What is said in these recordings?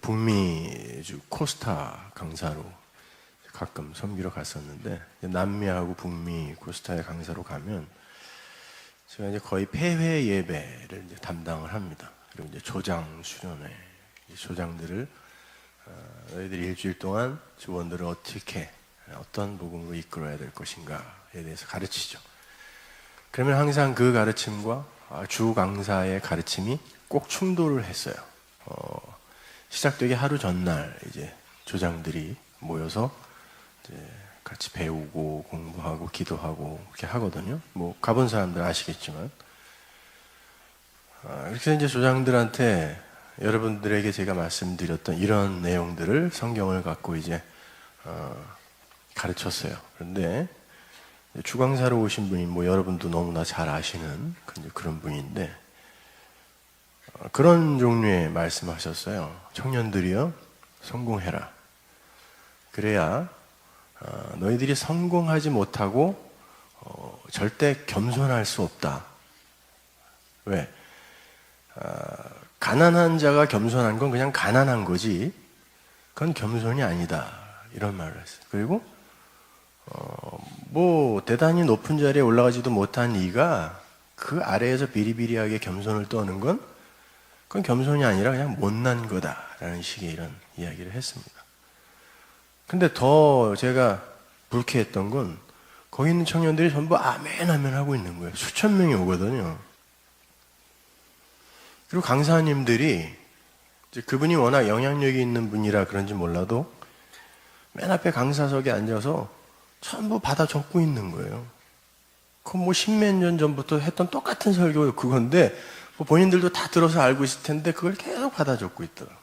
북미주 코스타 강사로 가끔 섬기러 갔었는데, 남미하고 북미 코스타의 강사로 가면 제가 이제 거의 폐회 예배를 이제 담당을 합니다. 그리고 이제 조장 수련회, 조장들을 너희들이 일주일 동안 직원들을 어떻게 어떤 복음으로 이끌어야 될 것인가에 대해서 가르치죠. 그러면 항상 그 가르침과 주 강사의 가르침이 꼭 충돌을 했어요. 시작되기 하루 전날 이제 조장들이 모여서 이제 같이 배우고 공부하고 기도하고 그렇게 하거든요. 뭐 가본 사람들 아시겠지만, 그래서 이제 조장들한테 여러분들에게 제가 말씀드렸던 이런 내용들을 성경을 갖고 이제 가르쳤어요. 그런데 주강사로 오신 분이 뭐 여러분도 너무나 잘 아시는 그런 분인데, 그런 종류의 말씀하셨어요. 청년들이여, 성공해라. 그래야 너희들이 성공하지 못하고 절대 겸손할 수 없다. 왜? 가난한 자가 겸손한 건 그냥 가난한 거지, 그건 겸손이 아니다. 이런 말을 했어요. 그리고 뭐 대단히 높은 자리에 올라가지도 못한 네가 그 아래에서 비리비리하게 겸손을 떠는 건 그건 겸손이 아니라 그냥 못난 거다라는 식의 이런 이야기를 했습니다. 근데 더 제가 불쾌했던 건 거기 있는 청년들이 전부 아멘 아멘 하고 있는 거예요. 수천 명이 오거든요. 그리고 강사님들이 이제 그분이 워낙 영향력이 있는 분이라 그런지 몰라도 맨 앞에 강사석에 앉아서 전부 받아 적고 있는 거예요. 그 뭐 십몇 년 전부터 했던 똑같은 설교 그건데 뭐 본인들도 다 들어서 알고 있을 텐데 그걸 계속 받아 적고 있더라고요.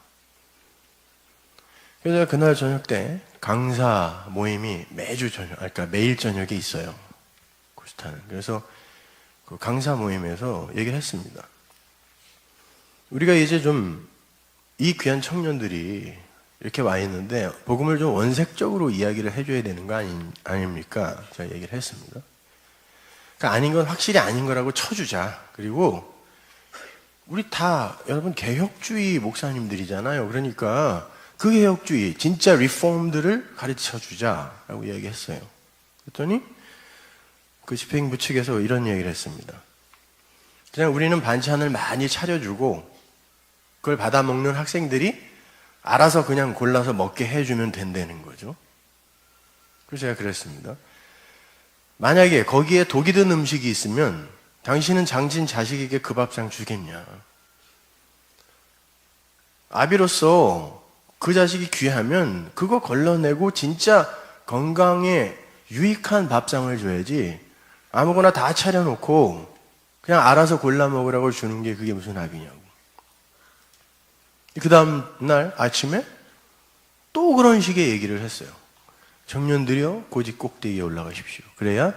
그래서 제가 그날 저녁 때 강사 모임이 매주 저녁, 그러니까 매일 저녁에 있어요. 코스타는. 그래서 그 강사 모임에서 얘기를 했습니다. 우리가 이제 좀 이 귀한 청년들이 이렇게 와 있는데 복음을 좀 원색적으로 이야기를 해줘야 되는 거 아닙니까? 제가 얘기를 했습니다. 그러니까 아닌 건 확실히 아닌 거라고 쳐주자. 그리고 우리 다 여러분 개혁주의 목사님들이잖아요. 그러니까 그 개혁주의 진짜 리폼들을 가르쳐주자라고 이야기했어요. 그랬더니 그 집행부 측에서 이런 얘기를 했습니다. 그냥 우리는 반찬을 많이 차려주고 그걸 받아먹는 학생들이 알아서 그냥 골라서 먹게 해주면 된다는 거죠. 그래서 제가 그랬습니다. 만약에 거기에 독이 든 음식이 있으면 당신은 당신 자식에게 그 밥상 주겠냐? 아비로서 그 자식이 귀하면 그거 걸러내고 진짜 건강에 유익한 밥상을 줘야지, 아무거나 다 차려놓고 그냥 알아서 골라 먹으라고 주는 게 그게 무슨 아비냐고. 그 다음 날 아침에 또 그런 식의 얘기를 했어요. 청년들이여 고집 꼭대기에 올라가십시오. 그래야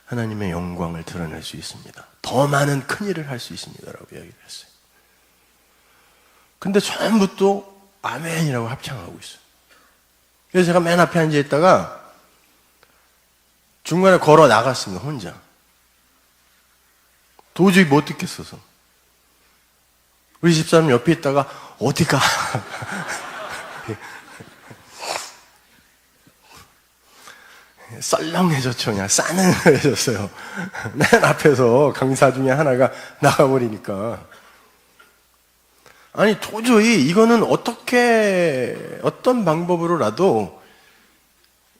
하나님의 영광을 드러낼 수 있습니다. 더 많은 큰일을 할 수 있습니다. 라고 이야기를 했어요. 근데 전부 또 아멘이라고 합창하고 있어요. 그래서 제가 맨 앞에 앉아 있다가 중간에 걸어 나갔습니다. 혼자. 도저히 못 듣겠어서. 우리 집사람 옆에 있다가 어디가? 썰렁해졌죠. 그냥 싸늘해졌어요. 맨 앞에서 강사 중에 하나가 나가버리니까. 아니 도저히 이거는 어떤 방법으로라도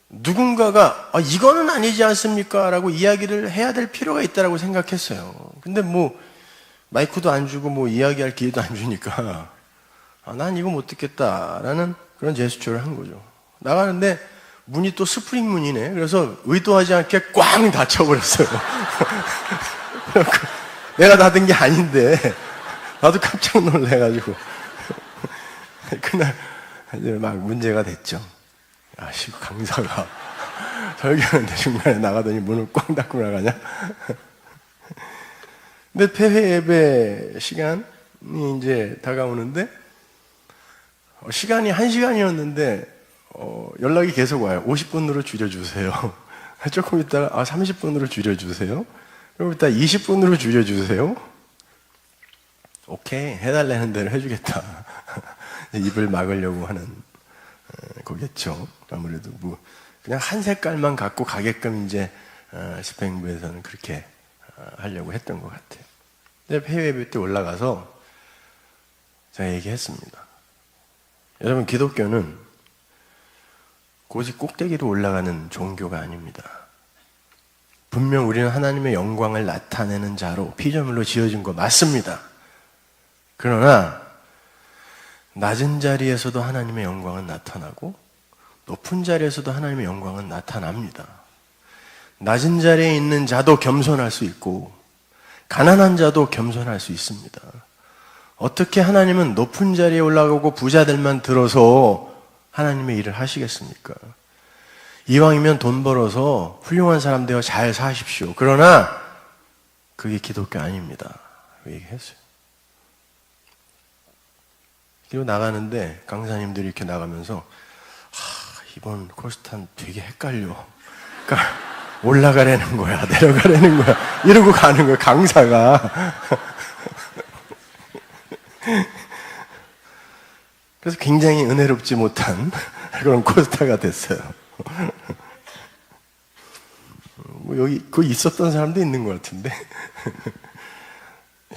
누군가가 이거는 아니지 않습니까? 라고 이야기를 해야 될 필요가 있다고 생각했어요. 근데 뭐 마이크도 안 주고 뭐 이야기할 기회도 안 주니까 난 이거 못 듣겠다라는 그런 제스처를 한 거죠. 나가는데 문이 또 스프링 문이네. 그래서 의도하지 않게 꽝 닫혀버렸어요. 내가 닫은 게 아닌데 나도 깜짝 놀래가지고 그날 이제 막 문제가 됐죠. 강사가 설교하는데 중간에 나가더니 문을 꽝 닫고 나가냐? 근데 폐회 예배 시간이 이제 다가오는데, 시간이 1시간이었는데, 연락이 계속 와요. 50분으로 줄여주세요. 조금 있다가, 30분으로 줄여주세요. 그럼 이따 20분으로 줄여주세요. 오케이, 해달라는 대로 해주겠다. 입을 막으려고 하는 거겠죠. 아무래도 뭐 그냥 한 색깔만 갖고 가게끔 이제 집행부에서는 그렇게 하려고 했던 것 같아요. 근데 폐회배 때 올라가서 제가 얘기했습니다. 여러분, 기독교는 고집 꼭대기로 올라가는 종교가 아닙니다. 분명 우리는 하나님의 영광을 나타내는 자로 피조물로 지어진 거 맞습니다. 그러나 낮은 자리에서도 하나님의 영광은 나타나고 높은 자리에서도 하나님의 영광은 나타납니다. 낮은 자리에 있는 자도 겸손할 수 있고 가난한 자도 겸손할 수 있습니다. 어떻게 하나님은 높은 자리에 올라가고 부자들만 들어서 하나님의 일을 하시겠습니까? 이왕이면 돈 벌어서 훌륭한 사람 되어 잘 사십시오. 그러나 그게 기독교 아닙니다. 그 얘기했어요. 그리고 나가는데 강사님들이 이렇게 나가면서 이번 코스탄 되게 헷갈려. 그러니까 올라가라는 거야, 내려가라는 거야, 이러고 가는 거야, 강사가. 그래서 굉장히 은혜롭지 못한 그런 코스타가 됐어요. 뭐 여기 거기 있었던 사람도 있는 것 같은데.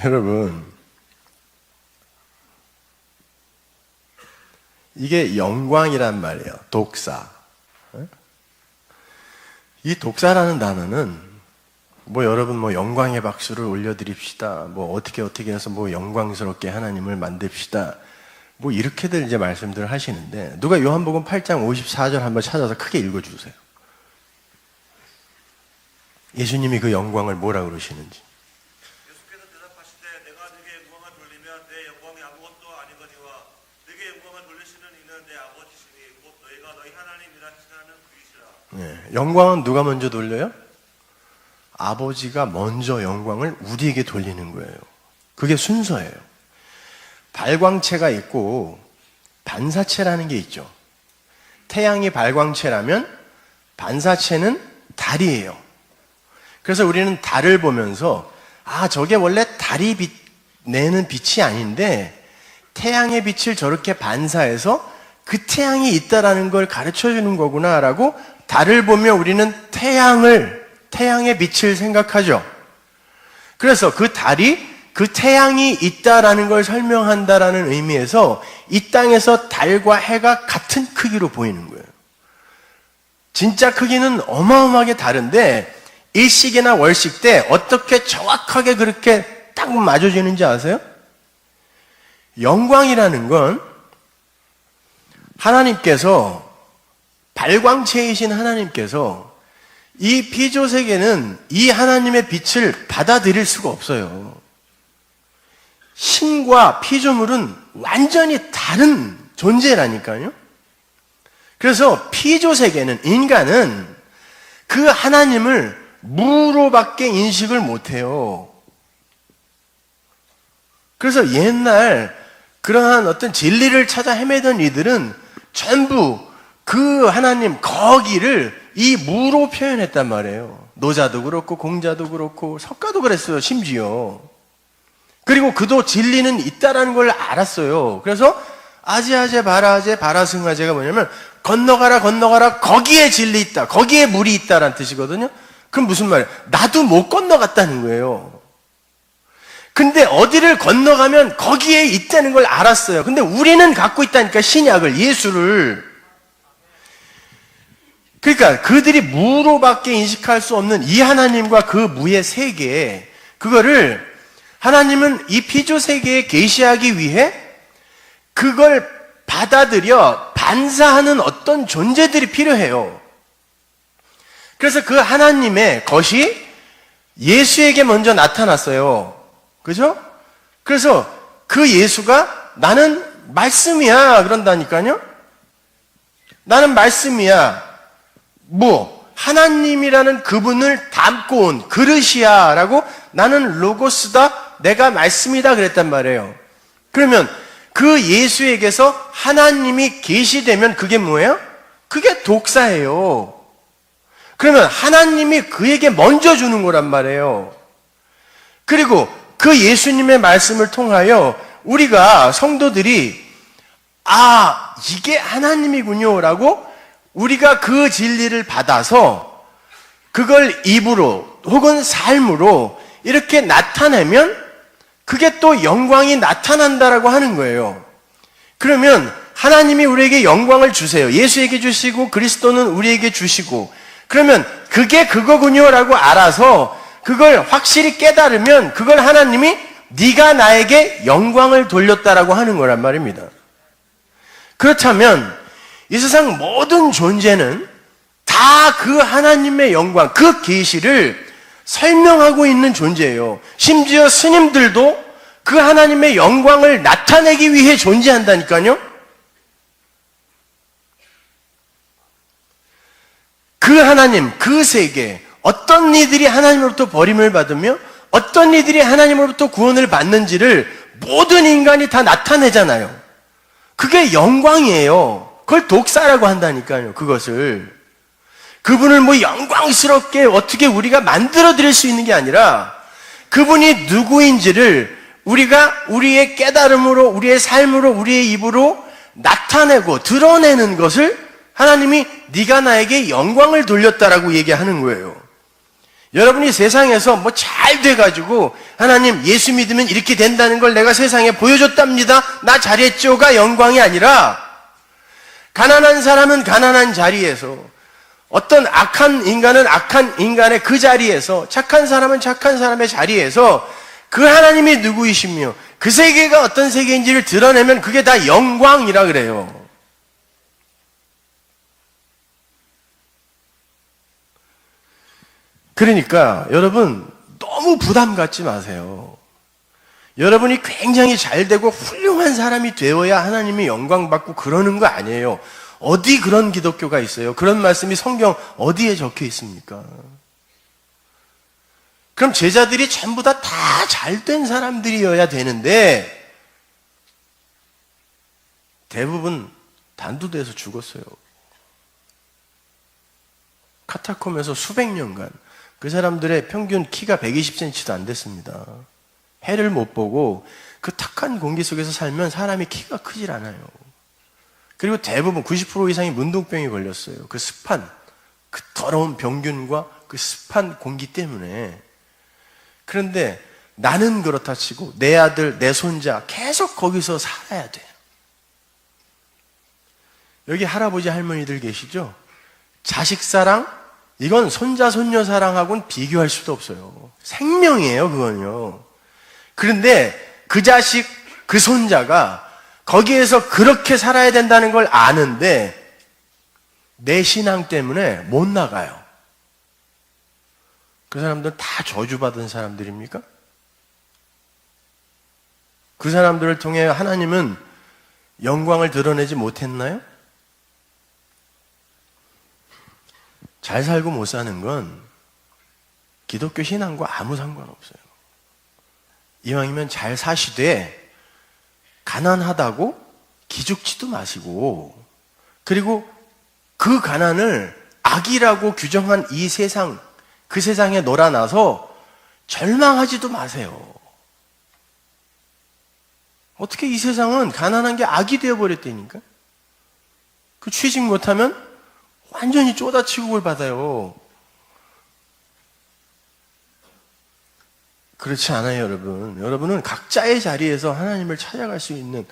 여러분, 이게 영광이란 말이에요. 독사. 이 독사라는 단어는 뭐 여러분 뭐 영광의 박수를 올려드립시다. 뭐 어떻게 해서 뭐 영광스럽게 하나님을 만듭시다. 뭐 이렇게들 이제 말씀들을 하시는데, 누가 요한복음 8장 54절 한번 찾아서 크게 읽어주세요. 예수님이 그 영광을 뭐라 그러시는지. 예수께서 대답하시되 내가 네게 영광을 돌리면 내 영광이 아무것도 아니거니와 네게 영광을 돌리시는 이는 내 아버지시니 곧 너희가 너희 하나님이라 칭하는 그이시라. 네, 영광은 누가 먼저 돌려요? 아버지가 먼저 영광을 우리에게 돌리는 거예요. 그게 순서예요. 발광체가 있고 반사체라는 게 있죠. 태양이 발광체라면 반사체는 달이에요. 그래서 우리는 달을 보면서 저게 원래 달이 내는 빛이 아닌데 태양의 빛을 저렇게 반사해서 그 태양이 있다라는 걸 가르쳐 주는 거구나라고, 달을 보며 우리는 태양의 빛을 생각하죠. 그래서 그 달이 그 태양이 있다라는 걸 설명한다라는 의미에서 이 땅에서 달과 해가 같은 크기로 보이는 거예요. 진짜 크기는 어마어마하게 다른데 일식이나 월식 때 어떻게 정확하게 그렇게 딱 맞아지는지 아세요? 영광이라는 건 하나님께서, 발광체이신 하나님께서 이 피조세계는 이 하나님의 빛을 받아들일 수가 없어요. 신과 피조물은 완전히 다른 존재라니까요. 그래서 피조세계는, 인간은 그 하나님을 무로밖에 인식을 못해요. 그래서 옛날 그러한 어떤 진리를 찾아 헤매던 이들은 전부 그 하나님 거기를 이 무로 표현했단 말이에요. 노자도 그렇고 공자도 그렇고 석가도 그랬어요, 심지어. 그리고 그도 진리는 있다라는 걸 알았어요. 그래서 아제아제 바라아제 바라승아제가 뭐냐면 건너가라 거기에 진리 있다, 거기에 물이 있다라는 뜻이거든요. 그럼 무슨 말이에요? 나도 못 건너갔다는 거예요. 근데 어디를 건너가면 거기에 있다는 걸 알았어요. 근데 우리는 갖고 있다니까, 신약을, 예수를. 그러니까 그들이 무로밖에 인식할 수 없는 이 하나님과 그 무의 세계, 그거를 하나님은 이 피조 세계에 계시하기 위해 그걸 받아들여 반사하는 어떤 존재들이 필요해요. 그래서 그 하나님의 것이 예수에게 먼저 나타났어요. 그죠? 그래서 그 예수가 나는 말씀이야 그런다니까요. 나는 말씀이야. 하나님이라는 그분을 담고 온 그릇이야 라고 나는 로고스다, 내가 말씀이다 그랬단 말이에요. 그러면 그 예수에게서 하나님이 계시되면 그게 뭐예요? 그게 독사예요. 그러면 하나님이 그에게 먼저 주는 거란 말이에요. 그리고 그 예수님의 말씀을 통하여 우리가 성도들이 이게 하나님이군요 라고 우리가 그 진리를 받아서 그걸 입으로 혹은 삶으로 이렇게 나타내면 그게 또 영광이 나타난다라고 하는 거예요. 그러면 하나님이 우리에게 영광을 주세요. 예수에게 주시고 그리스도는 우리에게 주시고, 그러면 그게 그거군요 라고 알아서 그걸 확실히 깨달으면 그걸 하나님이 네가 나에게 영광을 돌렸다라고 하는 거란 말입니다. 그렇다면 이 세상 모든 존재는 다 그 하나님의 영광, 그 계시를 설명하고 있는 존재예요. 심지어 스님들도 그 하나님의 영광을 나타내기 위해 존재한다니까요. 그 하나님, 그 세계, 어떤 이들이 하나님으로부터 버림을 받으며 어떤 이들이 하나님으로부터 구원을 받는지를 모든 인간이 다 나타내잖아요. 그게 영광이에요. 그걸 독사라고 한다니까요. 그것을 그분을 영광스럽게 어떻게 우리가 만들어 드릴 수 있는 게 아니라 그분이 누구인지를 우리가 우리의 깨달음으로, 우리의 삶으로, 우리의 입으로 나타내고 드러내는 것을 하나님이 네가 나에게 영광을 돌렸다라고 얘기하는 거예요. 여러분이 세상에서 잘 돼가지고 하나님 예수 믿으면 이렇게 된다는 걸 내가 세상에 보여줬답니다, 나 잘했죠가 영광이 아니라, 가난한 사람은 가난한 자리에서, 어떤 악한 인간은 악한 인간의 그 자리에서, 착한 사람은 착한 사람의 자리에서 그 하나님이 누구이시며 그 세계가 어떤 세계인지를 드러내면 그게 다 영광이라 그래요. 그러니까 여러분 너무 부담 갖지 마세요. 여러분이 굉장히 잘되고 훌륭한 사람이 되어야 하나님이 영광 받고 그러는 거 아니에요. 어디 그런 기독교가 있어요? 그런 말씀이 성경 어디에 적혀 있습니까? 그럼 제자들이 전부 다 잘된 사람들이어야 되는데 대부분 단두대에서 죽었어요. 카타콤에서 수백 년간 그 사람들의 평균 키가 120cm도 안 됐습니다. 해를 못 보고 그 탁한 공기 속에서 살면 사람이 키가 크질 않아요. 그리고 대부분 90% 이상이 문둥병이 걸렸어요. 그 습한, 그 더러운 병균과 그 습한 공기 때문에. 그런데 나는 그렇다 치고 내 아들, 내 손자 계속 거기서 살아야 돼요. 여기 할아버지 할머니들 계시죠? 자식 사랑, 이건 손자 손녀 사랑하고는 비교할 수도 없어요. 생명이에요, 그건요. 그런데 그 자식, 그 손자가 거기에서 그렇게 살아야 된다는 걸 아는데 내 신앙 때문에 못 나가요. 그 사람들 다 저주받은 사람들입니까? 그 사람들을 통해 하나님은 영광을 드러내지 못했나요? 잘 살고 못 사는 건 기독교 신앙과 아무 상관없어요. 이왕이면 잘 사시되 가난하다고 기죽지도 마시고, 그리고 그 가난을 악이라고 규정한 이 세상, 그 세상에 놀아나서 절망하지도 마세요. 어떻게 이 세상은 가난한 게 악이 되어버렸다니까? 그 취직 못하면 완전히 쪼다 취급을 받아요. 그렇지 않아요, 여러분. 여러분은 각자의 자리에서 하나님을 찾아갈 수 있는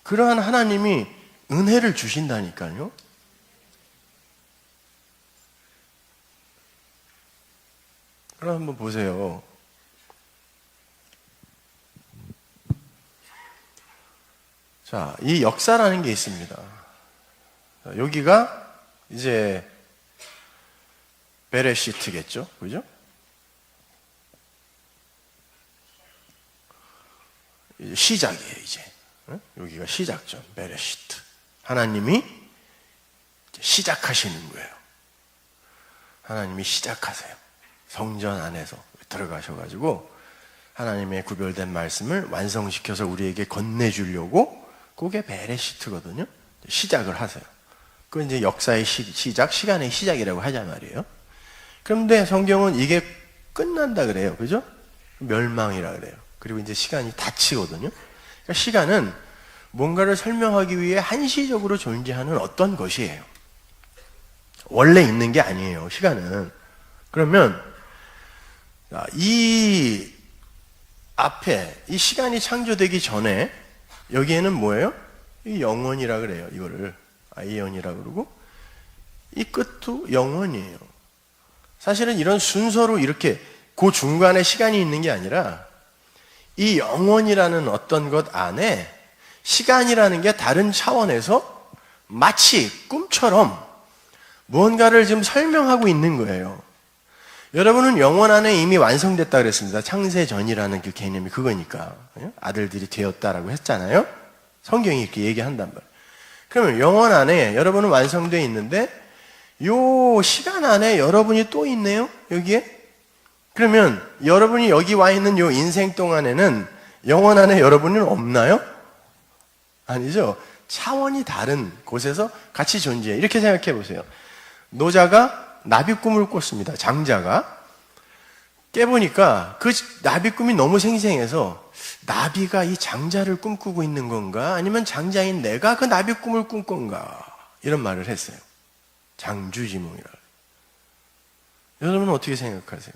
그러한 하나님이 은혜를 주신다니까요. 그럼 한번 보세요. 자, 이 역사라는 게 있습니다. 여기가 이제 베레시트겠죠, 그죠? 시작이에요, 이제. 여기가 시작점, 베레시트. 하나님이 시작하시는 거예요. 하나님이 시작하세요. 성전 안에서 들어가셔가지고 하나님의 구별된 말씀을 완성시켜서 우리에게 건네주려고 그게 베레시트거든요. 시작을 하세요. 그건 이제 역사의 시작, 시간의 시작이라고 하자 말이에요. 그런데 성경은 이게 끝난다 그래요. 그죠? 멸망이라 그래요. 그리고 이제 시간이 닫히거든요. 그러니까 시간은 뭔가를 설명하기 위해 한시적으로 존재하는 어떤 것이에요. 원래 있는 게 아니에요, 시간은. 그러면 이 앞에 이 시간이 창조되기 전에 여기에는 뭐예요? 이 영원이라 그래요. 이거를 아이언이라 그러고 이 끝도 영원이에요. 사실은 이런 순서로 이렇게 그 중간에 시간이 있는 게 아니라 이 영원이라는 어떤 것 안에 시간이라는 게 다른 차원에서 마치 꿈처럼 무언가를 지금 설명하고 있는 거예요. 여러분은 영원 안에 이미 완성됐다 그랬습니다. 창세 전이라는 그 개념이 그거니까. 아들들이 되었다라고 했잖아요. 성경이 이렇게 얘기한단 말이에요. 그러면 영원 안에 여러분은 완성되어 있는데 요 시간 안에 여러분이 또 있네요. 여기에. 그러면 여러분이 여기 와 있는 요 인생 동안에는 영원 안에 여러분은 없나요? 아니죠. 차원이 다른 곳에서 같이 존재해. 이렇게 생각해 보세요. 노자가 나비 꿈을 꿨습니다. 장자가. 깨보니까 그 나비 꿈이 너무 생생해서 나비가 이 장자를 꿈꾸고 있는 건가? 아니면 장자인 내가 그 나비 꿈을 꾼 건가? 이런 말을 했어요. 장주지몽이라. 여러분은 어떻게 생각하세요?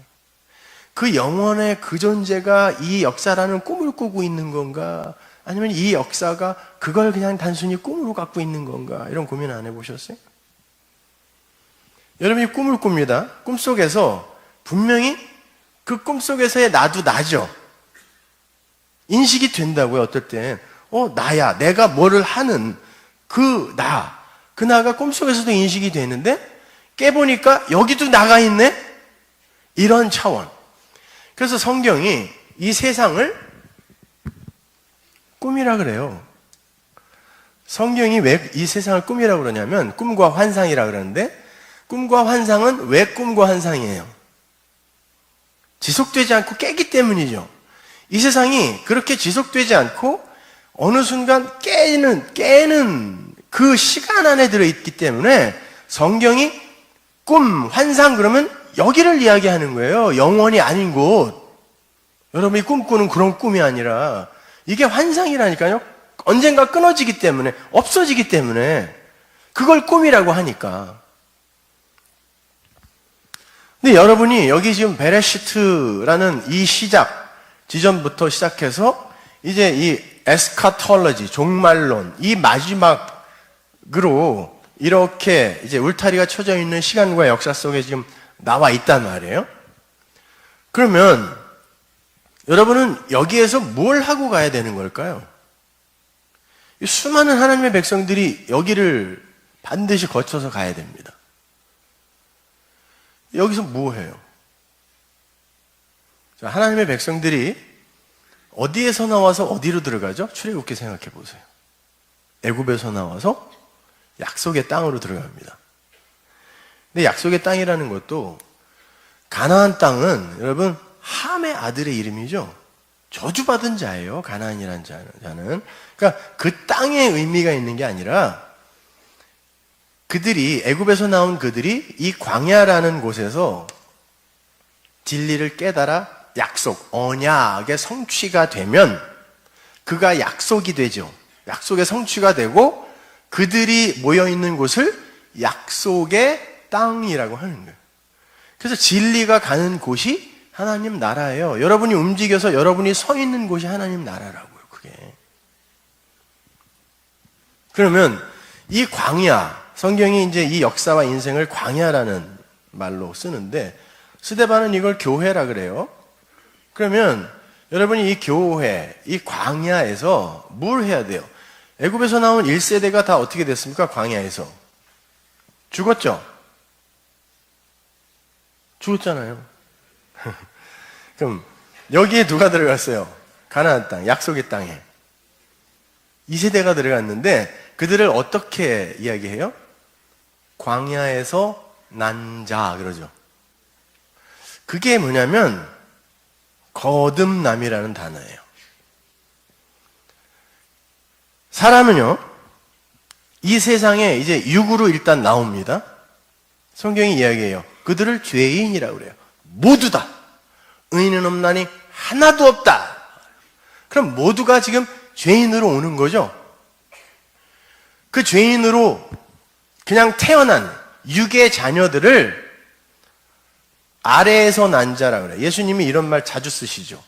그 영혼의 그 존재가 이 역사라는 꿈을 꾸고 있는 건가? 아니면 이 역사가 그걸 그냥 단순히 꿈으로 갖고 있는 건가? 이런 고민 안 해보셨어요? 여러분이 꿈을 꿉니다. 꿈속에서 분명히 그 꿈속에서의 나도 나죠. 인식이 된다고요. 어떨 땐 나야. 내가 뭐를 하는 그 나. 그 나가 꿈속에서도 인식이 되는데 깨보니까 여기도 나가 있네? 이런 차원. 그래서 성경이 이 세상을 꿈이라 그래요. 성경이 왜 이 세상을 꿈이라 그러냐면 꿈과 환상이라 그러는데 꿈과 환상은 왜 꿈과 환상이에요? 지속되지 않고 깨기 때문이죠. 이 세상이 그렇게 지속되지 않고 어느 순간 깨는 그 시간 안에 들어있기 때문에 성경이 꿈, 환상 그러면 여기를 이야기하는 거예요. 영원이 아닌 곳. 여러분이 꿈꾸는 그런 꿈이 아니라 이게 환상이라니까요. 언젠가 끊어지기 때문에, 없어지기 때문에 그걸 꿈이라고 하니까. 근데 여러분이 여기 지금 베레시트라는 이 시작 지점부터 시작해서 이제 이 에스카톨로지, 종말론, 이 마지막으로 이렇게 이제 울타리가 쳐져 있는 시간과 역사 속에 지금 나와 있단 말이에요. 그러면 여러분은 여기에서 뭘 하고 가야 되는 걸까요? 수많은 하나님의 백성들이 여기를 반드시 거쳐서 가야 됩니다. 여기서 뭐 해요? 하나님의 백성들이 어디에서 나와서 어디로 들어가죠? 출애굽기 생각해 보세요. 애굽에서 나와서 약속의 땅으로 들어갑니다. 근데 약속의 땅이라는 것도 가나안 땅은 여러분 함의 아들의 이름이죠. 저주받은 자예요. 가나안이라는 자는. 그러니까 그 땅에 의미가 있는 게 아니라 그들이 애굽에서 나온 그들이 이 광야라는 곳에서 진리를 깨달아 약속, 언약의 성취가 되면 그가 약속이 되죠. 약속의 성취가 되고 그들이 모여있는 곳을 약속의 땅이라고 하는 거예요. 그래서 진리가 가는 곳이 하나님 나라예요. 여러분이 움직여서 여러분이 서 있는 곳이 하나님 나라라고요. 그게. 그러면 이 광야, 성경이 이제 이 역사와 인생을 광야라는 말로 쓰는데 스데반은 이걸 교회라 그래요. 그러면 여러분이 이 교회, 이 광야에서 뭘 해야 돼요? 애굽에서 나온 1세대가 다 어떻게 됐습니까? 광야에서. 죽었죠? 죽었잖아요. 그럼 여기에 누가 들어갔어요? 가나안 땅, 약속의 땅에. 2세대가 들어갔는데 그들을 어떻게 이야기해요? 광야에서 난 자 그러죠. 그게 뭐냐면 거듭남이라는 단어예요. 사람은요, 이 세상에 이제 육으로 일단 나옵니다. 성경이 이야기해요. 그들을 죄인이라고 그래요. 모두 다. 의인은 없나니 하나도 없다. 그럼 모두가 지금 죄인으로 오는 거죠. 그 죄인으로 그냥 태어난 육의 자녀들을 아래에서 난 자라고 그래요. 예수님이 이런 말 자주 쓰시죠.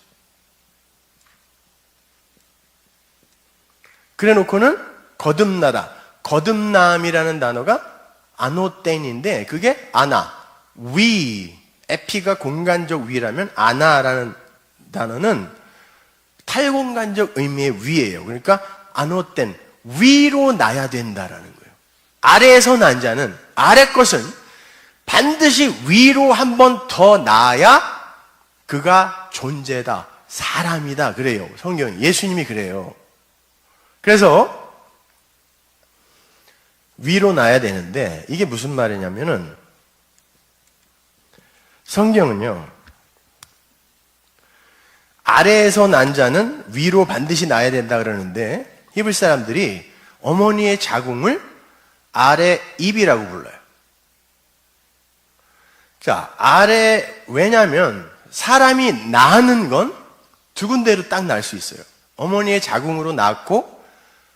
그래 놓고는 거듭나다. 거듭남이라는 단어가 아노땡인데 그게 아나, 위, 에피가 공간적 위라면 아나라는 단어는 탈공간적 의미의 위예요. 그러니까 아노땡, 위로 나야 된다라는 거예요. 아래에서 난 자는, 아래 것은 반드시 위로 한 번 더 나야 그가 존재다, 사람이다 그래요. 성경, 예수님이 그래요. 그래서 위로 나야 되는데 이게 무슨 말이냐면은 성경은요, 아래에서 난 자는 위로 반드시 나야 된다 그러는데 히브리 사람들이 어머니의 자궁을 아래 입이라고 불러요. 자, 아래, 왜냐면 사람이 낳는 건 두 군데로 딱 날 수 있어요. 어머니의 자궁으로 낳고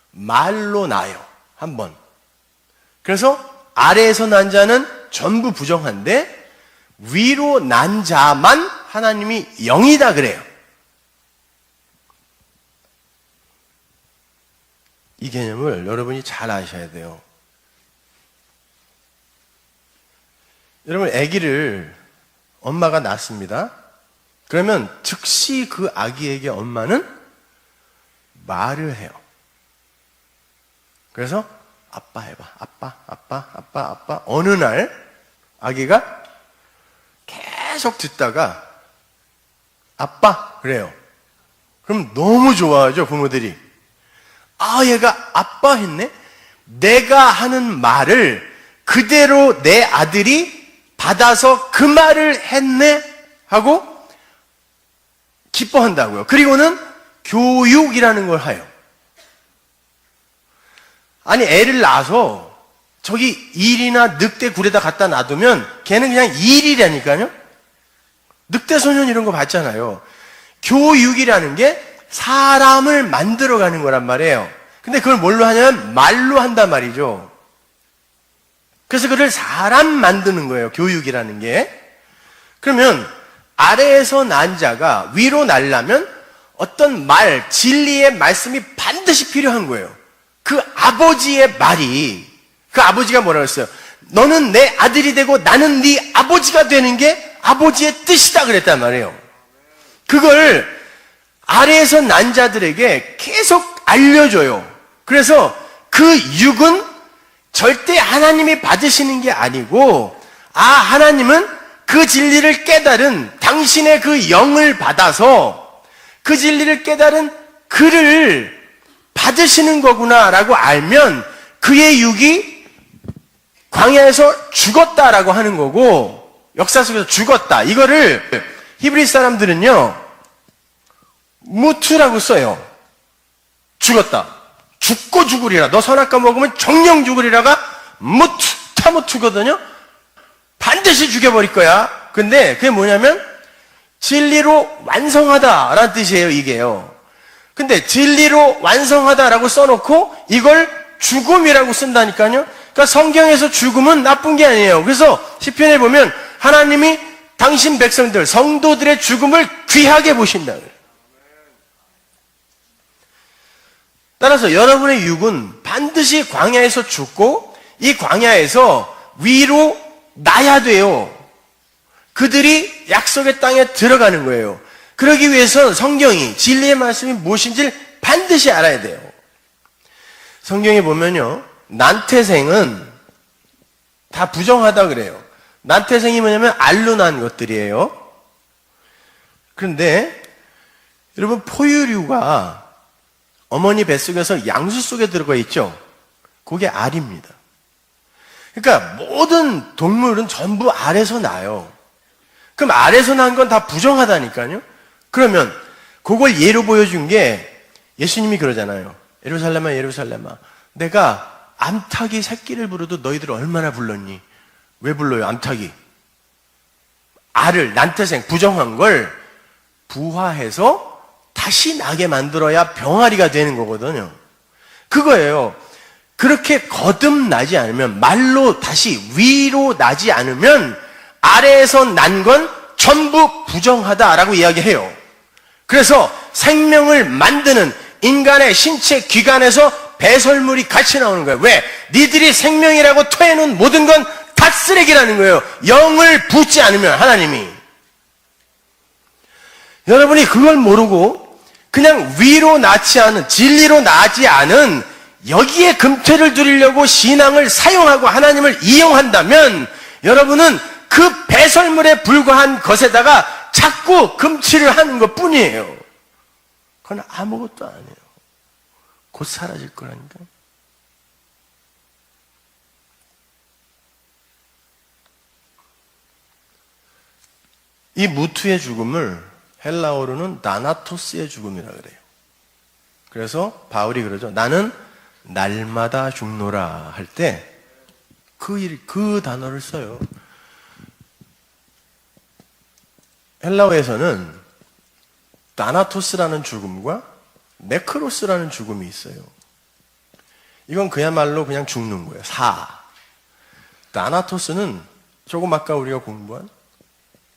말로 낳아요. 한 번. 그래서 아래에서 난 자는 전부 부정한데 위로 난 자만 하나님이 영이다 그래요. 이 개념을 여러분이 잘 아셔야 돼요. 여러분, 아기를 엄마가 낳습니다. 그러면 즉시 그 아기에게 엄마는 말을 해요. 그래서 아빠 해봐. 아빠, 아빠, 아빠, 아빠. 어느 날 아기가 계속 듣다가 아빠 그래요. 그럼 너무 좋아하죠, 부모들이. 아, 얘가 아빠 했네? 내가 하는 말을 그대로 내 아들이 받아서 그 말을 했네? 하고 기뻐한다고요. 그리고는 교육이라는 걸 해요. 아니, 애를 낳아서 저기 일이나 늑대 굴에다 갖다 놔두면 걔는 그냥 일이라니까요? 늑대 소년 이런 거 봤잖아요. 교육이라는 게 사람을 만들어가는 거란 말이에요. 근데 그걸 뭘로 하냐면 말로 한단 말이죠. 그래서 그를 사람 만드는 거예요, 교육이라는 게. 그러면 아래에서 난 자가 위로 날려면 어떤 말, 진리의 말씀이 반드시 필요한 거예요. 그 아버지의 말이, 그 아버지가 뭐라고 했어요? 너는 내 아들이 되고 나는 네 아버지가 되는 게 아버지의 뜻이다 그랬단 말이에요. 그걸 아래에서 난 자들에게 계속 알려줘요. 그래서 그 육은 절대 하나님이 받으시는 게 아니고, 아, 하나님은 그 진리를 깨달은 당신의 그 영을 받아서 그 진리를 깨달은 그를 받으시는 거구나라고 알면 그의 육이 광야에서 죽었다라고 하는 거고, 역사 속에서 죽었다. 이거를 히브리 사람들은요, 무투라고 써요. 죽었다. 죽고 죽으리라. 너 선악과 먹으면 정령 죽으리라가 무투, 타무투거든요. 반드시 죽여버릴 거야. 근데 그게 뭐냐면 진리로 완성하다라는 뜻이에요, 이게요. 근데 진리로 완성하다라고 써놓고 이걸 죽음이라고 쓴다니까요. 그러니까 성경에서 죽음은 나쁜 게 아니에요. 그래서 시편에 보면 하나님이 당신 백성들, 성도들의 죽음을 귀하게 보신다. 따라서 여러분의 육은 반드시 광야에서 죽고 이 광야에서 위로 나야 돼요. 그들이 약속의 땅에 들어가는 거예요. 그러기 위해서는 성경이, 진리의 말씀이 무엇인지를 반드시 알아야 돼요. 성경에 보면요, 난태생은 다 부정하다 그래요. 난태생이 뭐냐면 알로 난 것들이에요. 그런데 여러분, 포유류가 어머니 뱃속에서 양수 속에 들어가 있죠? 그게 알입니다. 그러니까 모든 동물은 전부 알에서 나요. 그럼 아래에서 난 건 다 부정하다니까요. 그러면 그걸 예로 보여준 게 예수님이 그러잖아요. 예루살렘아 예루살렘아 내가 암탉이 새끼를 부르도 너희들 얼마나 불렀니? 왜 불러요 암탉이? 알을 난태생 부정한 걸 부화해서 다시 나게 만들어야 병아리가 되는 거거든요. 그거예요. 그렇게 거듭나지 않으면, 말로 다시 위로 나지 않으면 아래에서 난 건 전부 부정하다라고 이야기해요. 그래서 생명을 만드는 인간의 신체 기관에서 배설물이 같이 나오는 거예요. 왜? 니들이 생명이라고 토해놓은 모든 건 다 쓰레기라는 거예요. 영을 붓지 않으면 하나님이. 여러분이 그걸 모르고 그냥 위로 나지 않은, 진리로 나지 않은 여기에 금태를 두리려고 신앙을 사용하고 하나님을 이용한다면 여러분은 그 배설물에 불과한 것에다가 자꾸 금치를 하는 것 뿐이에요. 그건 아무것도 아니에요. 곧 사라질 거라니까요. 이 무투의 죽음을 헬라어로는 나나토스의 죽음이라 그래요. 그래서 바울이 그러죠. 나는 날마다 죽노라 할 때 그 단어를 써요. 헬라어에서는 나나토스라는 죽음과 네크로스라는 죽음이 있어요. 이건 그야말로 그냥 죽는 거예요. 나나토스는 조금 아까 우리가 공부한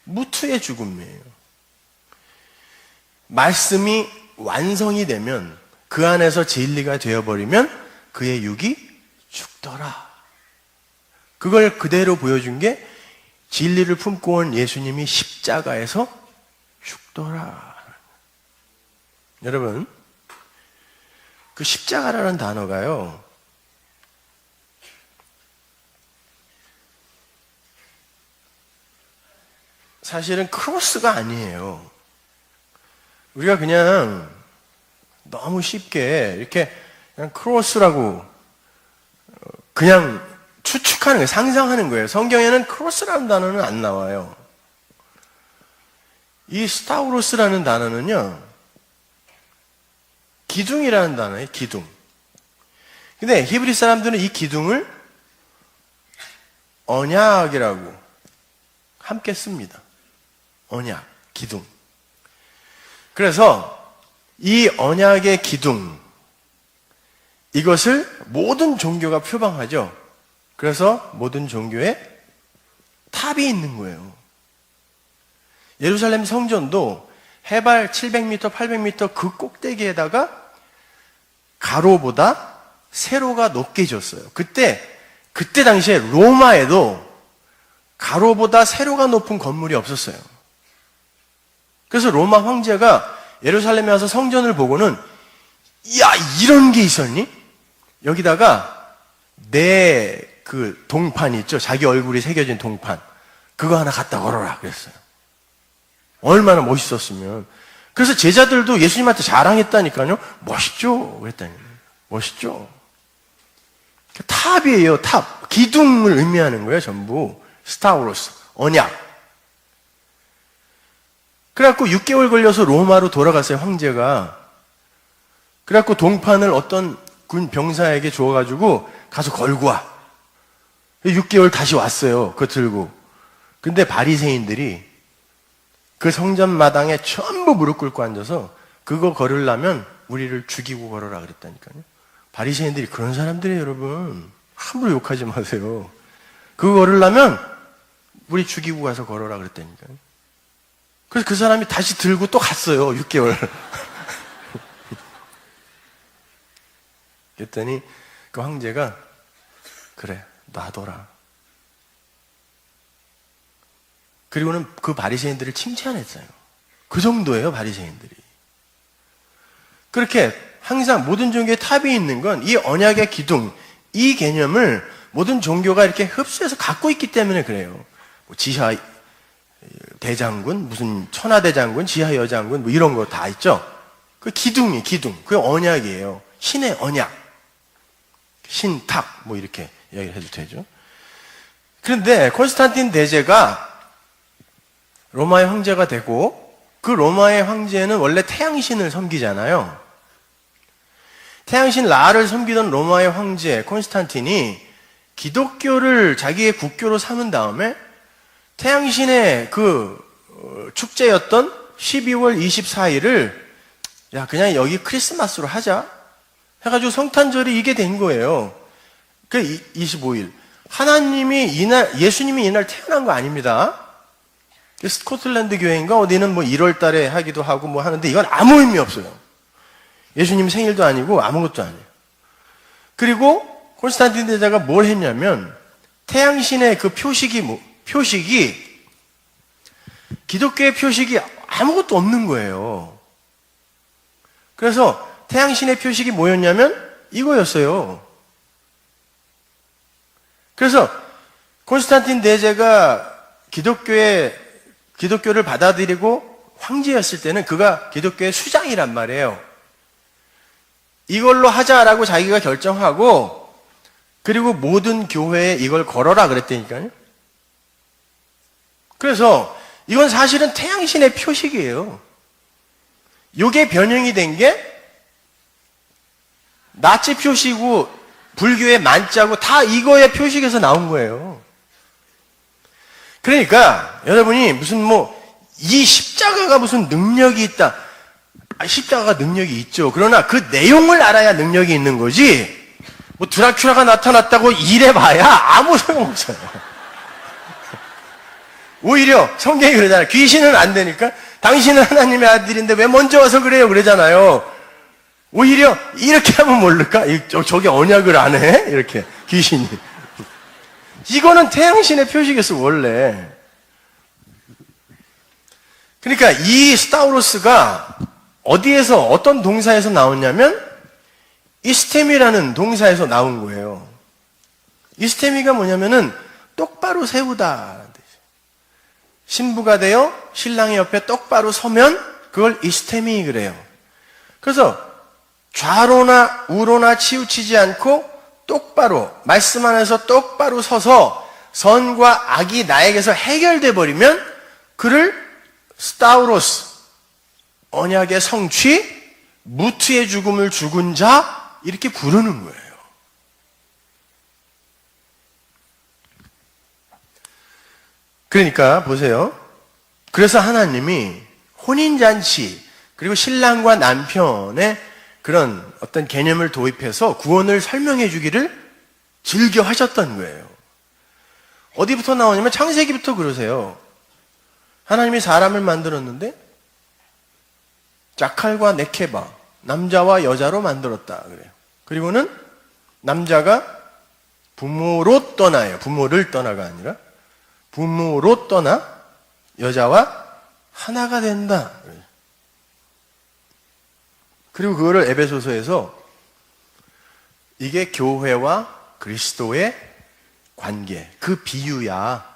무투의 죽음이에요. 말씀이 완성이 되면, 그 안에서 진리가 되어버리면 그의 육이 죽더라. 그걸 그대로 보여준 게 진리를 품고 온 예수님이 십자가에서 죽더라. 여러분, 그 십자가라는 단어가요, 사실은 크로스가 아니에요. 우리가 그냥 너무 쉽게 이렇게 그냥 크로스라고 그냥 추측하는 거예요. 상상하는 거예요. 성경에는 크로스라는 단어는 안 나와요. 이 스타우로스라는 단어는요, 기둥이라는 단어예요. 기둥. 근데 히브리 사람들은 이 기둥을 언약이라고 함께 씁니다. 언약, 기둥. 그래서 이 언약의 기둥, 이것을 모든 종교가 표방하죠. 그래서 모든 종교에 탑이 있는 거예요. 예루살렘 성전도 해발 700m, 800m 그 꼭대기에다가 가로보다 세로가 높게 지었어요. 그때 당시에 로마에도 가로보다 세로가 높은 건물이 없었어요. 그래서 로마 황제가 예루살렘에 와서 성전을 보고는, 야, 이런 게 있었니? 여기다가 내 그 동판 있죠? 자기 얼굴이 새겨진 동판. 그거 하나 갖다 걸어라 그랬어요. 얼마나 멋있었으면. 그래서 제자들도 예수님한테 자랑했다니까요. 멋있죠? 그랬다니. 멋있죠? 탑이에요, 탑. 기둥을 의미하는 거예요, 전부. 스타우로스, 언약. 그래갖고 6개월 걸려서 로마로 돌아갔어요, 황제가. 그래갖고 동판을 어떤 군 병사에게 줘가지고 가서 걸고 와. 6개월 다시 왔어요, 그거 들고. 근데 바리새인들이 그 성전 마당에 전부 무릎 꿇고 앉아서 그거 걸으려면 우리를 죽이고 걸어라 그랬다니까요. 바리새인들이 그런 사람들이에요, 여러분. 함부로 욕하지 마세요. 그거 걸으려면 우리 죽이고 가서 걸어라 그랬다니까요. 그래서 그 사람이 다시 들고 또 갔어요, 6개월. 그랬더니 그 황제가, 그래, 놔둬라. 그리고는 그 바리새인들을 칭찬했어요. 그 정도예요, 바리새인들이. 그렇게 항상 모든 종교의 탑이 있는 건 이 언약의 기둥, 이 개념을 모든 종교가 이렇게 흡수해서 갖고 있기 때문에 그래요. 뭐 지하 대장군, 무슨 천하대장군, 지하 여장군, 뭐 이런 거 다 있죠? 그 기둥이, 기둥. 그게 언약이에요. 신의 언약. 신탁, 뭐 이렇게 이야기를 해도 되죠. 그런데 콘스탄틴 대제가 로마의 황제가 되고, 그 로마의 황제는 원래 태양신을 섬기잖아요. 태양신 라를 섬기던 로마의 황제 콘스탄틴이 기독교를 자기의 국교로 삼은 다음에 태양신의 그 축제였던 12월 24일을 야, 그냥 여기 크리스마스로 하자 해가지고 성탄절이 이게 된 거예요. 그 25일. 예수님이 이날 태어난 거 아닙니다. 스코틀랜드 교회인가 어디는 뭐 1월 달에 하기도 하고 뭐 하는데 이건 아무 의미 없어요. 예수님 생일도 아니고 아무것도 아니에요. 그리고 콘스탄틴 대제가 뭘 했냐면 태양신의 그 표식이 기독교의 표식이 아무것도 없는 거예요. 그래서 태양신의 표식이 뭐였냐면 이거였어요. 그래서 콘스탄틴 대제가 기독교를 받아들이고 황제였을 때는 그가 기독교의 수장이란 말이에요. 이걸로 하자라고 자기가 결정하고 그리고 모든 교회에 이걸 걸어라 그랬다니까요. 그래서 이건 사실은 태양신의 표식이에요. 이게 변형이 된 게 나치 표시고 불교의 만자고 다 이거의 표식에서 나온 거예요. 그러니까 여러분이 무슨 이 십자가가 무슨 능력이 있다. 십자가가 능력이 있죠. 그러나 그 내용을 알아야 능력이 있는 거지. 뭐 드라큘라가 나타났다고 이래봐야 아무 소용없어요. 오히려 성경이 그러잖아요. 귀신은 안 되니까 당신은 하나님의 아들인데 왜 먼저 와서 그래요? 그러잖아요. 오히려 이렇게 하면 모를까? 저게 언약을 안 해? 이렇게 귀신이. 이거는 태양신의 표식이었어 원래. 그러니까 이 스타우로스가 어디에서 어떤 동사에서 나왔냐면 이스테미라는 동사에서 나온 거예요. 이스테미가 뭐냐면은 똑바로 세우다. 신부가 되어 신랑의 옆에 똑바로 서면 그걸 이스테미 그래요. 그래서 좌로나 우로나 치우치지 않고 똑바로 말씀 안에서 똑바로 서서 선과 악이 나에게서 해결돼 버리면 그를 스타우로스, 언약의 성취, 무트의 죽음을 죽은 자 이렇게 부르는 거예요. 그러니까 보세요. 그래서 하나님이 혼인잔치 그리고 신랑과 남편의 그런 어떤 개념을 도입해서 구원을 설명해 주기를 즐겨 하셨던 거예요. 어디부터 나오냐면 창세기부터 그러세요. 하나님이 사람을 만들었는데 자칼과 네케바, 남자와 여자로 만들었다 그래요. 그리고는 남자가 부모로 떠나요. 부모를 떠나가 아니라 부모로 떠나 여자와 하나가 된다. 그리고 그거를 에베소서에서 이게 교회와 그리스도의 관계, 그 비유야.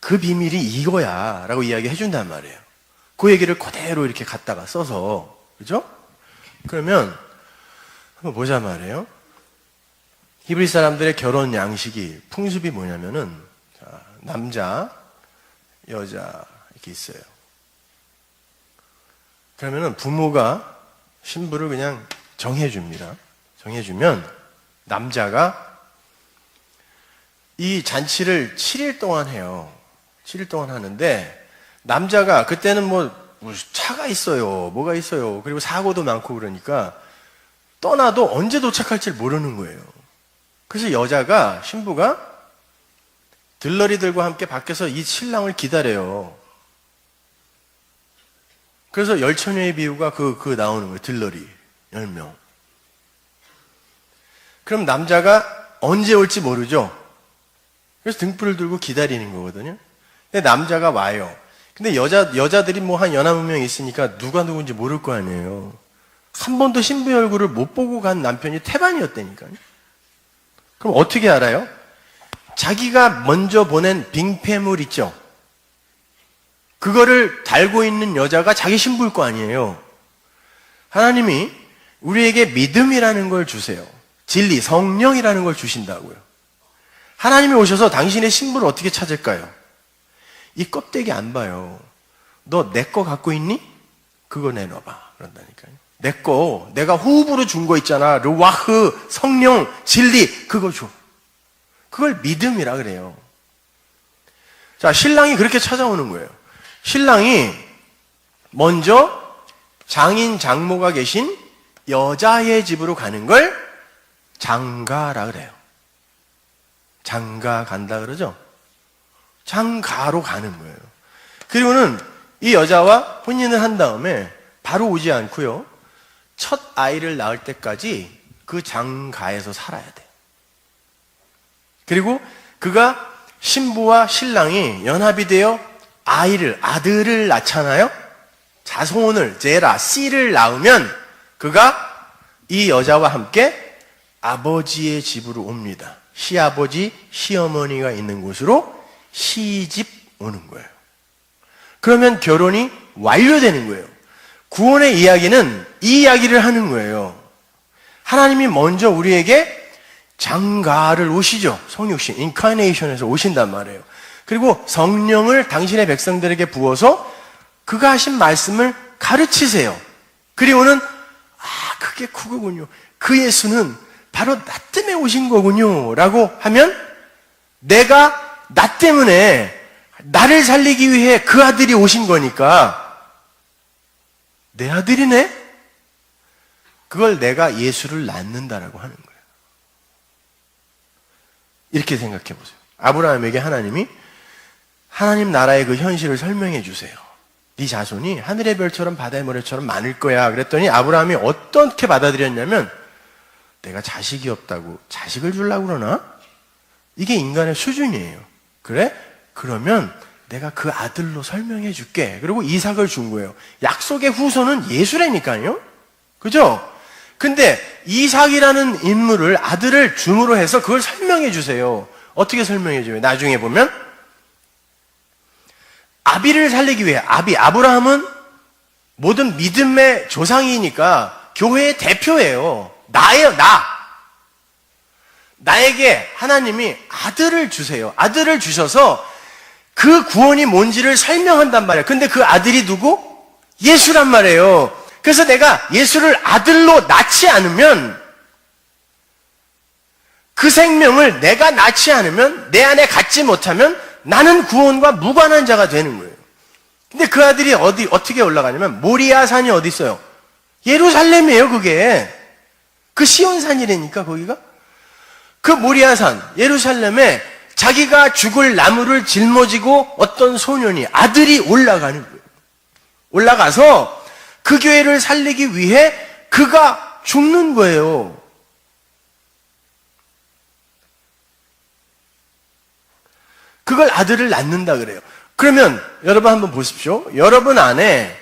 그 비밀이 이거야. 라고 이야기해 준단 말이에요. 그 얘기를 그대로 이렇게 갖다가 써서. 그죠? 그러면 한번 보자 말이에요. 히브리 사람들의 결혼 양식이, 풍습이 뭐냐면은 남자, 여자 이렇게 있어요. 그러면은 부모가 신부를 그냥 정해줍니다. 정해주면 남자가 이 잔치를 7일 동안 해요. 7일 동안 하는데 남자가 그때는 뭐 차가 있어요. 뭐가 있어요. 그리고 사고도 많고 그러니까 떠나도 언제 도착할지 모르는 거예요. 그래서 여자가, 신부가 들러리들과 함께 밖에서 이 신랑을 기다려요. 그래서 열처녀의 비유가 그 나오는 거예요. 들러리 10명. 그럼 남자가 언제 올지 모르죠. 그래서 등불을 들고 기다리는 거거든요. 근데 남자가 와요. 근데 여자들이 뭐 한 연하무 명 있으니까 누가 누군지 모를 거 아니에요. 한 번도 신부의 얼굴을 못 보고 간 남편이 태반이었다니까요. 그럼 어떻게 알아요? 자기가 먼저 보낸 빙패물 있죠? 그거를 달고 있는 여자가 자기 신부일 거 아니에요. 하나님이 우리에게 믿음이라는 걸 주세요. 진리, 성령이라는 걸 주신다고요. 하나님이 오셔서 당신의 신부를 어떻게 찾을까요? 이 껍데기 안 봐요. 너 내 거 갖고 있니? 그거 내놔봐. 그런다니까요. 내 거, 내가 호흡으로 준 거 있잖아. 르와흐, 성령, 진리, 그거 줘. 그걸 믿음이라 그래요. 자, 신랑이 그렇게 찾아오는 거예요. 신랑이 먼저 장인 장모가 계신 여자의 집으로 가는 걸 장가라 그래요. 장가 간다 그러죠? 장가로 가는 거예요. 그리고는 이 여자와 혼인을 한 다음에 바로 오지 않고요. 첫 아이를 낳을 때까지 그 장가에서 살아야 돼요. 그리고 그가 신부와 신랑이 연합이 되어 아들을 낳잖아요. 자손을, 제라, 씨를 낳으면 그가 이 여자와 함께 아버지의 집으로 옵니다. 시아버지, 시어머니가 있는 곳으로 시집 오는 거예요. 그러면 결혼이 완료되는 거예요. 구원의 이야기는 이 이야기를 하는 거예요. 하나님이 먼저 우리에게 장가를 오시죠. 성육신, 인카네이션에서 오신단 말이에요. 그리고 성령을 당신의 백성들에게 부어서 그가 하신 말씀을 가르치세요. 그리고는 그게 그거군요. 그 예수는 바로 나 때문에 오신 거군요. 라고 하면 내가 나 때문에 나를 살리기 위해 그 아들이 오신 거니까 내 아들이네? 그걸 내가 예수를 낳는다라고 하는 거예요. 이렇게 생각해 보세요. 아브라함에게 하나님이 하나님 나라의 그 현실을 설명해 주세요. 네 자손이 하늘의 별처럼 바다의 모래처럼 많을 거야. 그랬더니 아브라함이 어떻게 받아들였냐면 내가 자식이 없다고 자식을 주려고 그러나? 이게 인간의 수준이에요. 그래? 그러면 내가 그 아들로 설명해 줄게. 그리고 이삭을 준 거예요. 약속의 후손은 예수라니까요. 그죠? 근데 이삭이라는 인물을 아들을 줌으로 해서 그걸 설명해 주세요. 어떻게 설명해 줘요? 나중에 보면 아비를 살리기 위해 아브라함은 모든 믿음의 조상이니까 교회의 대표예요. 나예요, 나. 나에게 하나님이 아들을 주세요. 아들을 주셔서 그 구원이 뭔지를 설명한단 말이에요. 근데 그 아들이 누구? 예수란 말이에요. 그래서 내가 예수를 아들로 낳지 않으면 그 생명을 내가 낳지 않으면 내 안에 갖지 못하면 나는 구원과 무관한 자가 되는 거예요. 근데 그 아들이 어떻게 올라가냐면 모리아 산이 어디 있어요? 예루살렘이에요, 그게. 그 시온산이라니까, 거기가. 그 모리아 산, 예루살렘에 자기가 죽을 나무를 짊어지고 어떤 소년이, 아들이 올라가는 거예요. 올라가서 그 교회를 살리기 위해 그가 죽는 거예요. 그걸 아들을 낳는다 그래요. 그러면 여러분 한번 보십시오. 여러분 안에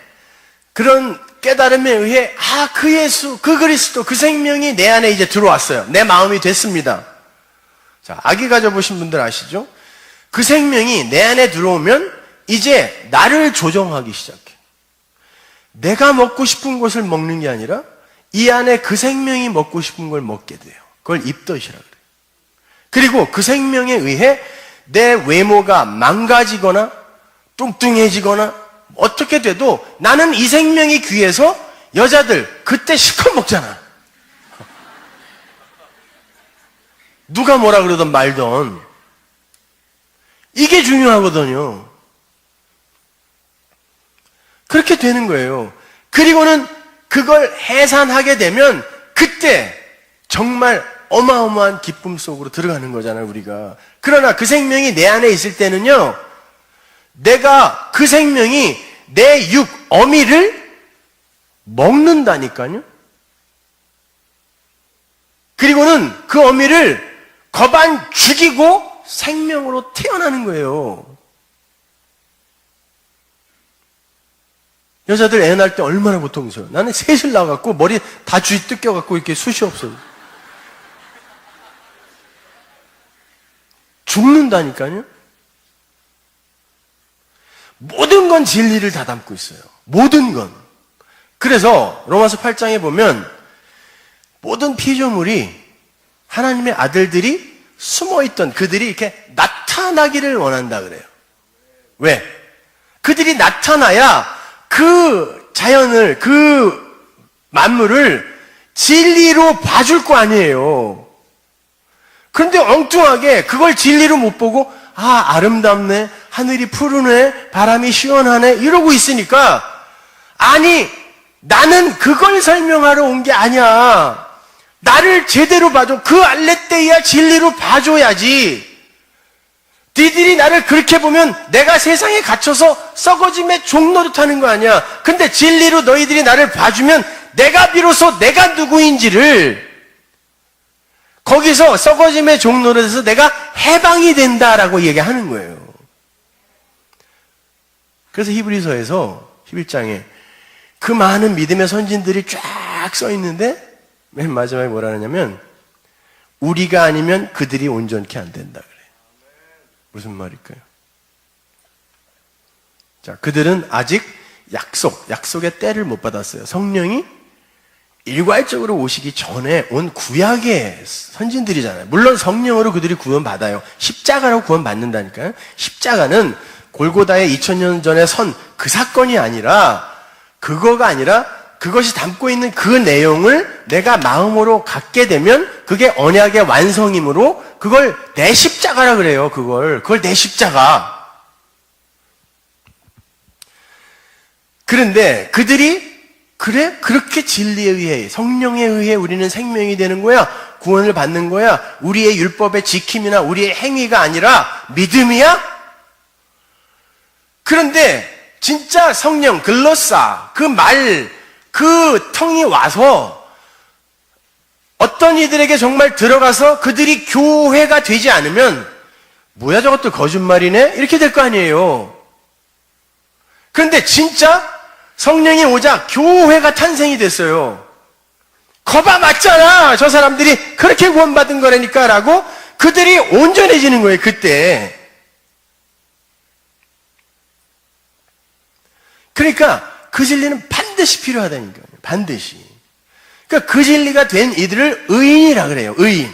그런 깨달음에 의해 그 예수, 그 그리스도, 그 생명이 내 안에 이제 들어왔어요. 내 마음이 됐습니다. 자, 아기 가져보신 분들 아시죠? 그 생명이 내 안에 들어오면 이제 나를 조정하기 시작해. 내가 먹고 싶은 것을 먹는 게 아니라 이 안에 그 생명이 먹고 싶은 걸 먹게 돼요. 그걸 입덧이라 그래요. 그리고 그 생명에 의해 내 외모가 망가지거나 뚱뚱해지거나 어떻게 돼도 나는 이 생명이 귀해서 여자들 그때 실컷 먹잖아. 누가 뭐라 그러든 말든 이게 중요하거든요. 그렇게 되는 거예요. 그리고는 그걸 해산하게 되면 그때 정말 어마어마한 기쁨 속으로 들어가는 거잖아요, 우리가. 그러나 그 생명이 내 안에 있을 때는요, 내가 그 생명이 내 육, 어미를 먹는다니까요. 그리고는 그 어미를 거반 죽이고 생명으로 태어나는 거예요. 여자들 애 낳을 때 얼마나 고통스러워요. 나는 셋을 낳아갖고 머리 다 주위 뜯겨갖고 이렇게 숱이 없어요. 죽는다니까요. 모든 건 진리를 다 담고 있어요. 모든 건. 그래서 로마서 8장에 보면 모든 피조물이 하나님의 아들들이 숨어있던 그들이 이렇게 나타나기를 원한다 그래요. 왜? 그들이 나타나야 그 자연을, 그 만물을 진리로 봐줄 거 아니에요. 그런데 엉뚱하게 그걸 진리로 못 보고 아름답네, 하늘이 푸르네, 바람이 시원하네 이러고 있으니까 아니 나는 그걸 설명하러 온 게 아니야. 나를 제대로 봐줘. 그 알레theia 진리로 봐줘야지. 니들이 나를 그렇게 보면 내가 세상에 갇혀서 썩어짐의 종노릇하는 거 아니야. 근데 진리로 너희들이 나를 봐주면 내가 비로소 내가 누구인지를 거기서 썩어짐의 종노릇에서 내가 해방이 된다라고 얘기하는 거예요. 그래서 히브리서에서 11장에 그 많은 믿음의 선진들이 쫙 써 있는데 맨 마지막에 뭐라 하냐면 우리가 아니면 그들이 온전케 안 된다 그래요. 무슨 말일까요? 자, 그들은 아직 약속의 때를 못 받았어요. 성령이 일괄적으로 오시기 전에 온 구약의 선진들이잖아요. 물론 성령으로 그들이 구원받아요. 십자가로 구원받는다니까요. 십자가는 골고다의 2000년 전에 선 그 사건이 아니라 그거가 아니라 그것이 담고 있는 그 내용을 내가 마음으로 갖게 되면 그게 언약의 완성이므로 그걸 내 십자가라 그래요. 그걸 내 십자가. 그런데 그들이 그렇게 진리에 의해 성령에 의해 우리는 생명이 되는 거야. 구원을 받는 거야. 우리의 율법의 지킴이나 우리의 행위가 아니라 믿음이야? 그런데 진짜 성령 글로사 그 말 그 텅이 와서 어떤 이들에게 정말 들어가서 그들이 교회가 되지 않으면 뭐야 저것도 거짓말이네? 이렇게 될 거 아니에요. 그런데 진짜 성령이 오자 교회가 탄생이 됐어요. 거봐 맞잖아. 저 사람들이 그렇게 구원받은 거라니까 라고 그들이 온전해지는 거예요. 그때. 그러니까 그 진리는 반드시 필요하다니까요. 반드시. 그러니까 그 진리가 된 이들을 의인이라 그래요. 의인.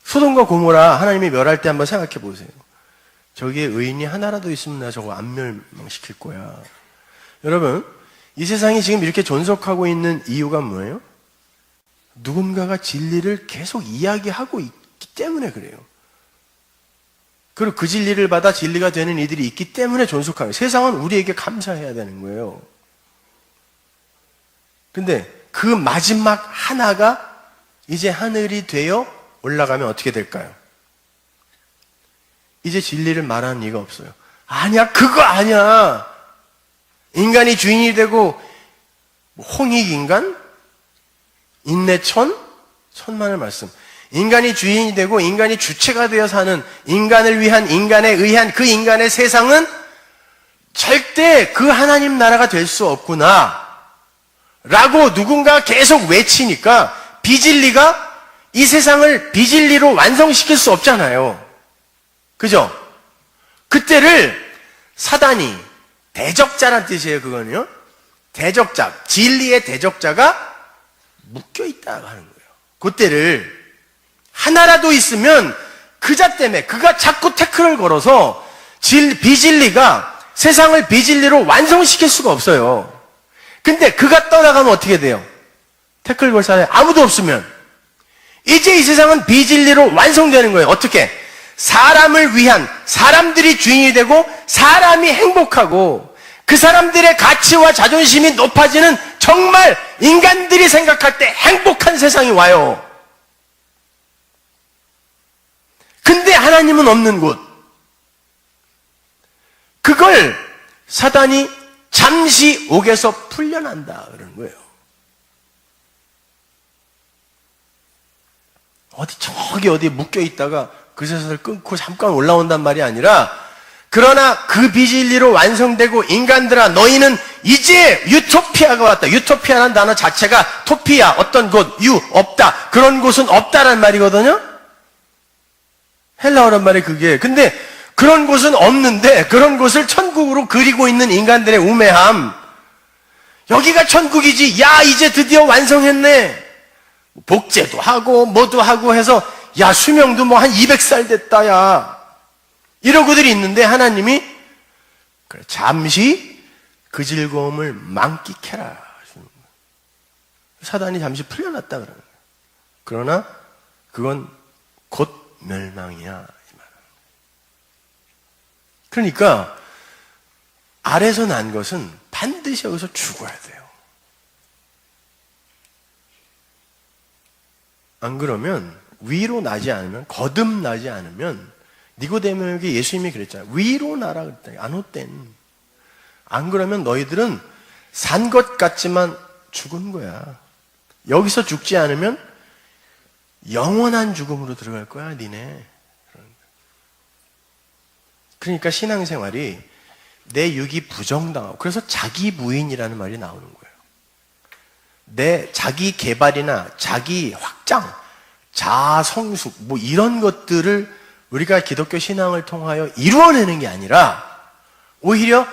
소돔과 고모라 하나님이 멸할 때 한번 생각해 보세요. 저기에 의인이 하나라도 있으면 나 저거 안 멸망시킬 거야. 여러분, 이 세상이 지금 이렇게 존속하고 있는 이유가 뭐예요? 누군가가 진리를 계속 이야기하고 있기 때문에 그래요. 그리고 그 진리를 받아 진리가 되는 이들이 있기 때문에 존속하는 거예요. 세상은 우리에게 감사해야 되는 거예요. 근데 그 마지막 하나가 이제 하늘이 되어 올라가면 어떻게 될까요? 이제 진리를 말하는 이가 없어요. 아니야, 그거 아니야. 인간이 주인이 되고 홍익인간, 인내천, 천만의 말씀. 인간이 주인이 되고 인간이 주체가 되어 사는 인간을 위한 인간에 의한 그 인간의 세상은 절대 그 하나님 나라가 될 수 없구나 라고 누군가 계속 외치니까 비진리가 이 세상을 비진리로 완성시킬 수 없잖아요. 그죠? 그때를 사단이 대적자란 뜻이에요. 그거는요. 대적자, 진리의 대적자가 묶여있다고 하는 거예요. 그때를 하나라도 있으면 그자 때문에 그가 자꾸 태클을 걸어서 비진리가 세상을 비진리로 완성시킬 수가 없어요. 근데 그가 떠나가면 어떻게 돼요? 태클 걸 사람이 아무도 없으면 이제 이 세상은 비진리로 완성되는 거예요. 어떻게? 사람을 위한 사람들이 주인이 되고 사람이 행복하고 그 사람들의 가치와 자존심이 높아지는 정말 인간들이 생각할 때 행복한 세상이 와요. 근데 하나님은 없는 곳. 그걸 사단이 잠시 옥에서 풀려난다 그러는 거예요. 어디 묶여 있다가 그 세상을 끊고 잠깐 올라온단 말이 아니라 그러나 그 비진리로 완성되고 인간들아 너희는 이제 유토피아가 왔다. 유토피아라는 단어 자체가 토피아 어떤 곳, 없다. 그런 곳은 없다란 말이거든요. 헬라어란 말이 그게. 근데 그런 곳은 없는데 그런 곳을 천국으로 그리고 있는 인간들의 우매함. 여기가 천국이지. 야 이제 드디어 완성했네. 복제도 하고 뭐도 하고 해서 야 수명도 뭐 한 200살 됐다 야. 이러고들이 있는데 하나님이 그래, 잠시 그 즐거움을 만끽해라. 사단이 잠시 풀려났다 그러는 거예요. 그러나 그건 곧 멸망이야. 이 말은. 그러니까 알에서 난 것은 반드시 여기서 죽어야 돼요. 안 그러면 위로 나지 않으면, 거듭나지 않으면, 니고데모에게 예수님이 그랬잖아요. 위로 나라 그랬다. 아노땐. 안 그러면 너희들은 산 것 같지만 죽은 거야. 여기서 죽지 않으면 영원한 죽음으로 들어갈 거야, 니네. 그러니까 신앙생활이 내 육이 부정당하고, 그래서 자기 부인이라는 말이 나오는 거예요. 내 자기 개발이나 자기 확장, 자아 성숙, 뭐 이런 것들을 우리가 기독교 신앙을 통하여 이루어내는 게 아니라, 오히려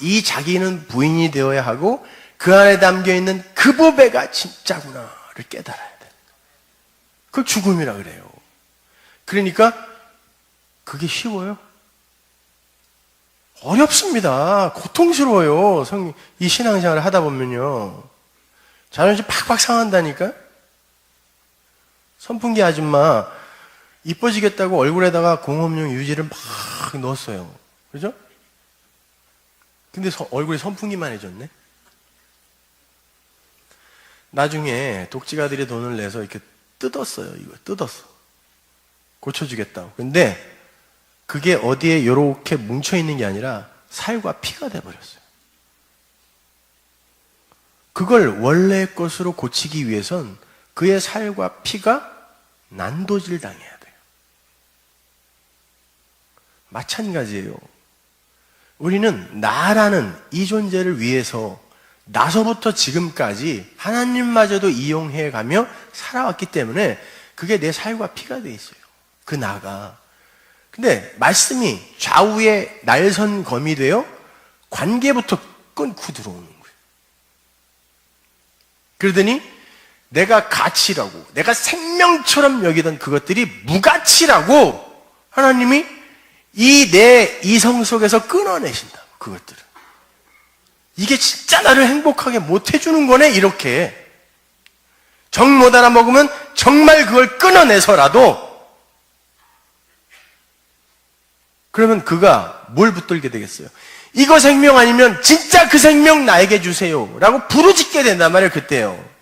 이 자기는 부인이 되어야 하고 그 안에 담겨있는 그 보배가 진짜구나를 깨달아야 돼. 그걸 죽음이라 그래요. 그러니까 그게 쉬워요? 어렵습니다. 고통스러워요. 이 신앙생활을 하다 보면요. 자존심 팍팍 상한다니까? 선풍기 아줌마 이뻐지겠다고 얼굴에다가 공업용 유지를 막 넣었어요. 그죠? 근데 얼굴에 선풍기만 해줬네? 나중에 독지가들이 돈을 내서 이렇게 뜯었어요. 이거 뜯었어. 고쳐주겠다고. 근데 그게 어디에 이렇게 뭉쳐있는 게 아니라 살과 피가 돼버렸어요. 그걸 원래의 것으로 고치기 위해선 그의 살과 피가 난도질 당해야 돼요. 마찬가지예요. 우리는 나라는 이 존재를 위해서 나서부터 지금까지 하나님마저도 이용해 가며 살아왔기 때문에 그게 내 살과 피가 돼 있어요. 그 나가. 근데 말씀이 좌우에 날선 검이 되어 관계부터 끊고 들어오는 거예요. 그러더니 내가 가치라고, 내가 생명처럼 여기던 그것들이 무가치라고 하나님이 이 내 이성 속에서 끊어내신다. 그것들을. 이게 진짜 나를 행복하게 못해주는 거네, 이렇게. 정 못 알아먹으면 정말 그걸 끊어내서라도, 그러면 그가 뭘 붙들게 되겠어요? 이거 생명 아니면 진짜 그 생명 나에게 주세요. 라고 부르짖게 된단 말이에요, 그때요.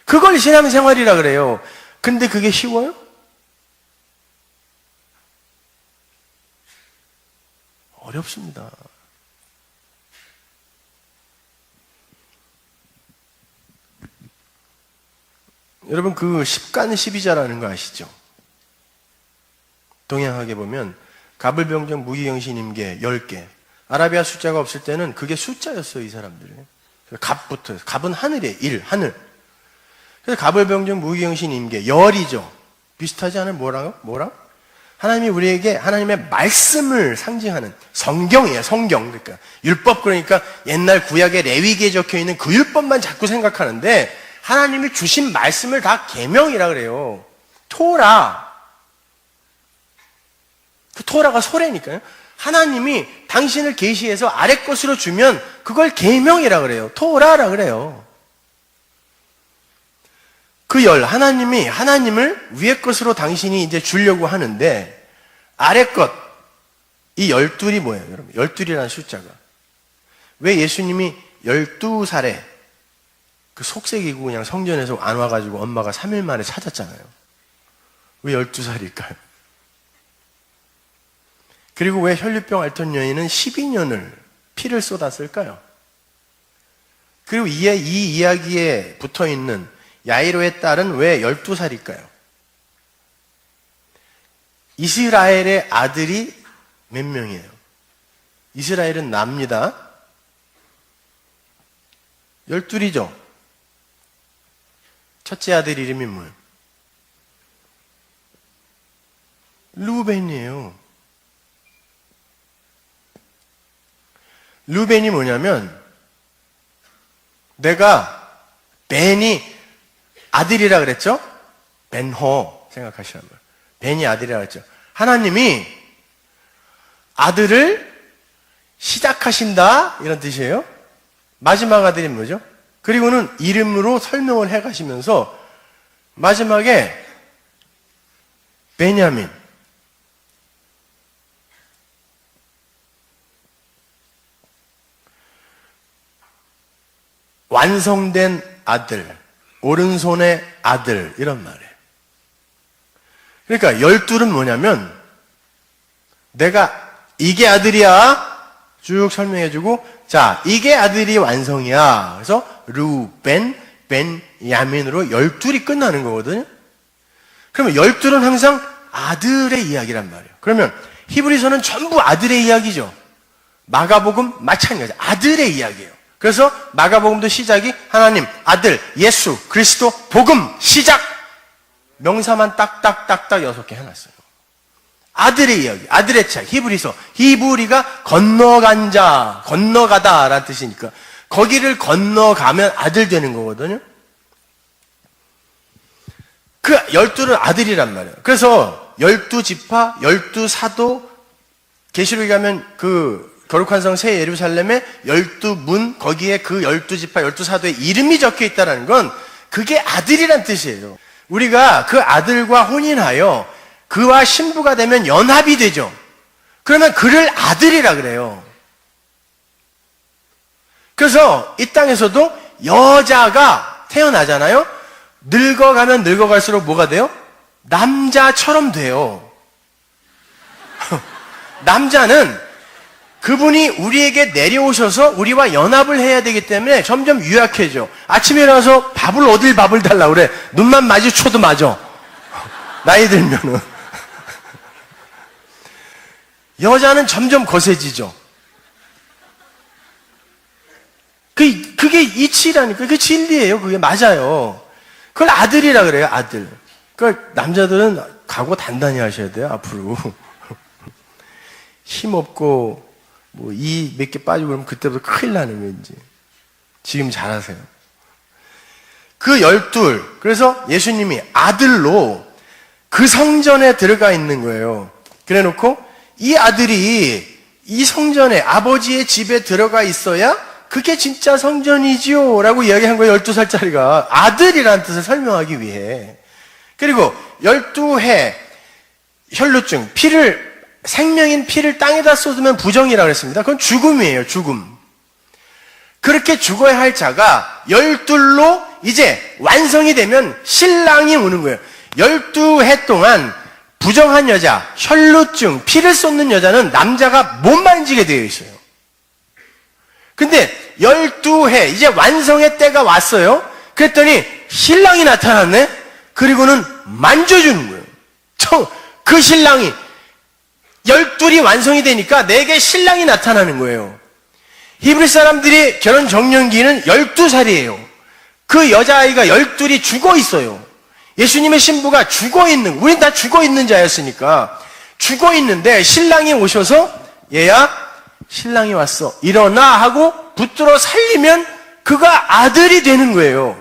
그걸 신앙생활이라 그래요. 근데 그게 쉬워요? 어렵습니다. 여러분 그 10간 12자라는 거 아시죠? 동양학에 보면 갑을병정 무기경신 임계 10개. 아라비아 숫자가 없을 때는 그게 숫자였어요, 이 사람들이. 갑부터. 갑은 하늘이에요, 하늘. 그래서 갑을병정 무기경신 임계 열이죠. 비슷하지 않아요? 뭐랑? 하나님이 우리에게 하나님의 말씀을 상징하는 성경이에요, 성경. 그러니까 율법, 그러니까 옛날 구약의 레위기에 적혀 있는 그 율법만 자꾸 생각하는데 하나님이 주신 말씀을 다 계명이라 그래요. 토라. 그 토라가 소래니까요. 하나님이 당신을 계시해서 아래 것으로 주면 그걸 계명이라 그래요. 토라라 그래요. 그 하나님이 하나님을 위의 것으로 당신이 이제 주려고 하는데 아래 것, 이 12이 뭐예요, 여러분? 12이라는 숫자가. 왜 예수님이 12살에 그 속색이고 그냥 성전에서 안 와가지고 엄마가 3일 만에 찾았잖아요. 왜 12살일까요? 그리고 왜 혈류병 앓던 여인은 12년을 피를 쏟았을까요? 그리고 이 이야기에 붙어있는 야이로의 딸은 왜 12살일까요? 이스라엘의 아들이 몇 명이에요? 이스라엘은 납니다. 12이죠. 첫째 아들 이름이 뭐예요? 루벤이에요. 루벤이 뭐냐면 내가 벤이 아들이라 그랬죠? 벤호 생각하시라면 벤이 아들이라 그랬죠. 하나님이 아들을 시작하신다 이런 뜻이에요. 마지막 아들이 뭐죠? 그리고는 이름으로 설명을 해 가시면서 마지막에 베냐민, 완성된 아들, 오른손의 아들 이런 말이에요. 그러니까 12은 뭐냐면 내가 이게 아들이야 쭉 설명해주고 자 이게 아들이 완성이야. 그래서 루벤, 벤야민으로 12이 끝나는 거거든요. 그러면 12은 항상 아들의 이야기란 말이에요. 그러면 히브리서는 전부 아들의 이야기죠. 마가복음 마찬가지 아들의 이야기예요. 그래서 마가복음도 시작이 하나님, 아들, 예수, 그리스도, 복음, 시작! 명사만 딱딱딱딱 6개 해놨어요. 아들의 이야기, 아들의 책, 히브리서. 히브리가 건너간 자, 건너가다 라는 뜻이니까 거기를 건너가면 아들 되는 거거든요. 그 12는 아들이란 말이에요. 그래서 12지파, 12사도, 계시록에 가면 그 거룩한 성 새 예루살렘에 12문, 거기에 그 12지파, 12사도의 이름이 적혀 있다는 건 그게 아들이란 뜻이에요. 우리가 그 아들과 혼인하여 그와 신부가 되면 연합이 되죠. 그러면 그를 아들이라 그래요. 그래서 이 땅에서도 여자가 태어나잖아요. 늙어가면 늙어갈수록 뭐가 돼요? 남자처럼 돼요. 남자는 그분이 우리에게 내려오셔서 우리와 연합을 해야 되기 때문에 점점 유약해져. 아침에 일어나서 밥을 달라고 그래. 눈만 마주쳐도 맞아. 나이 들면은. 여자는 점점 거세지죠. 그게 이치라니까. 그게 진리예요. 그게 맞아요. 그걸 아들이라 그래요, 아들. 그러니까 남자들은 각오 단단히 하셔야 돼요, 앞으로. 힘없고, 이 몇 개 빠지고 그러면 그때부터 큰일 나는 거예요, 이제. 지금 잘하세요. 그 12, 그래서 예수님이 아들로 그 성전에 들어가 있는 거예요. 그래 놓고 이 아들이 이 성전에 아버지의 집에 들어가 있어야 그게 진짜 성전이지요 라고 이야기한 거예요. 12살짜리가 아들이라는 뜻을 설명하기 위해. 그리고 12해 혈루증, 생명인 피를 땅에다 쏟으면 부정이라고 그랬습니다. 그건 죽음이에요. 죽음. 그렇게 죽어야 할 자가 12로 이제 완성이 되면 신랑이 오는 거예요. 12해 동안 부정한 여자, 혈루증, 피를 쏟는 여자는 남자가 못 만지게 되어 있어요. 근데 12해, 이제 완성의 때가 왔어요. 그랬더니 신랑이 나타났네? 그리고는 만져주는 거예요. 그 신랑이 12이 완성이 되니까 내게 신랑이 나타나는 거예요. 히브리 사람들이 결혼 정년기는 12살이에요. 그 여자아이가 12이 죽어 있어요. 예수님의 신부가 죽어 있는, 우린 다 죽어 있는 자였으니까 죽어 있는데 신랑이 오셔서 얘야 신랑이 왔어 일어나 하고 붙들어 살리면 그가 아들이 되는 거예요.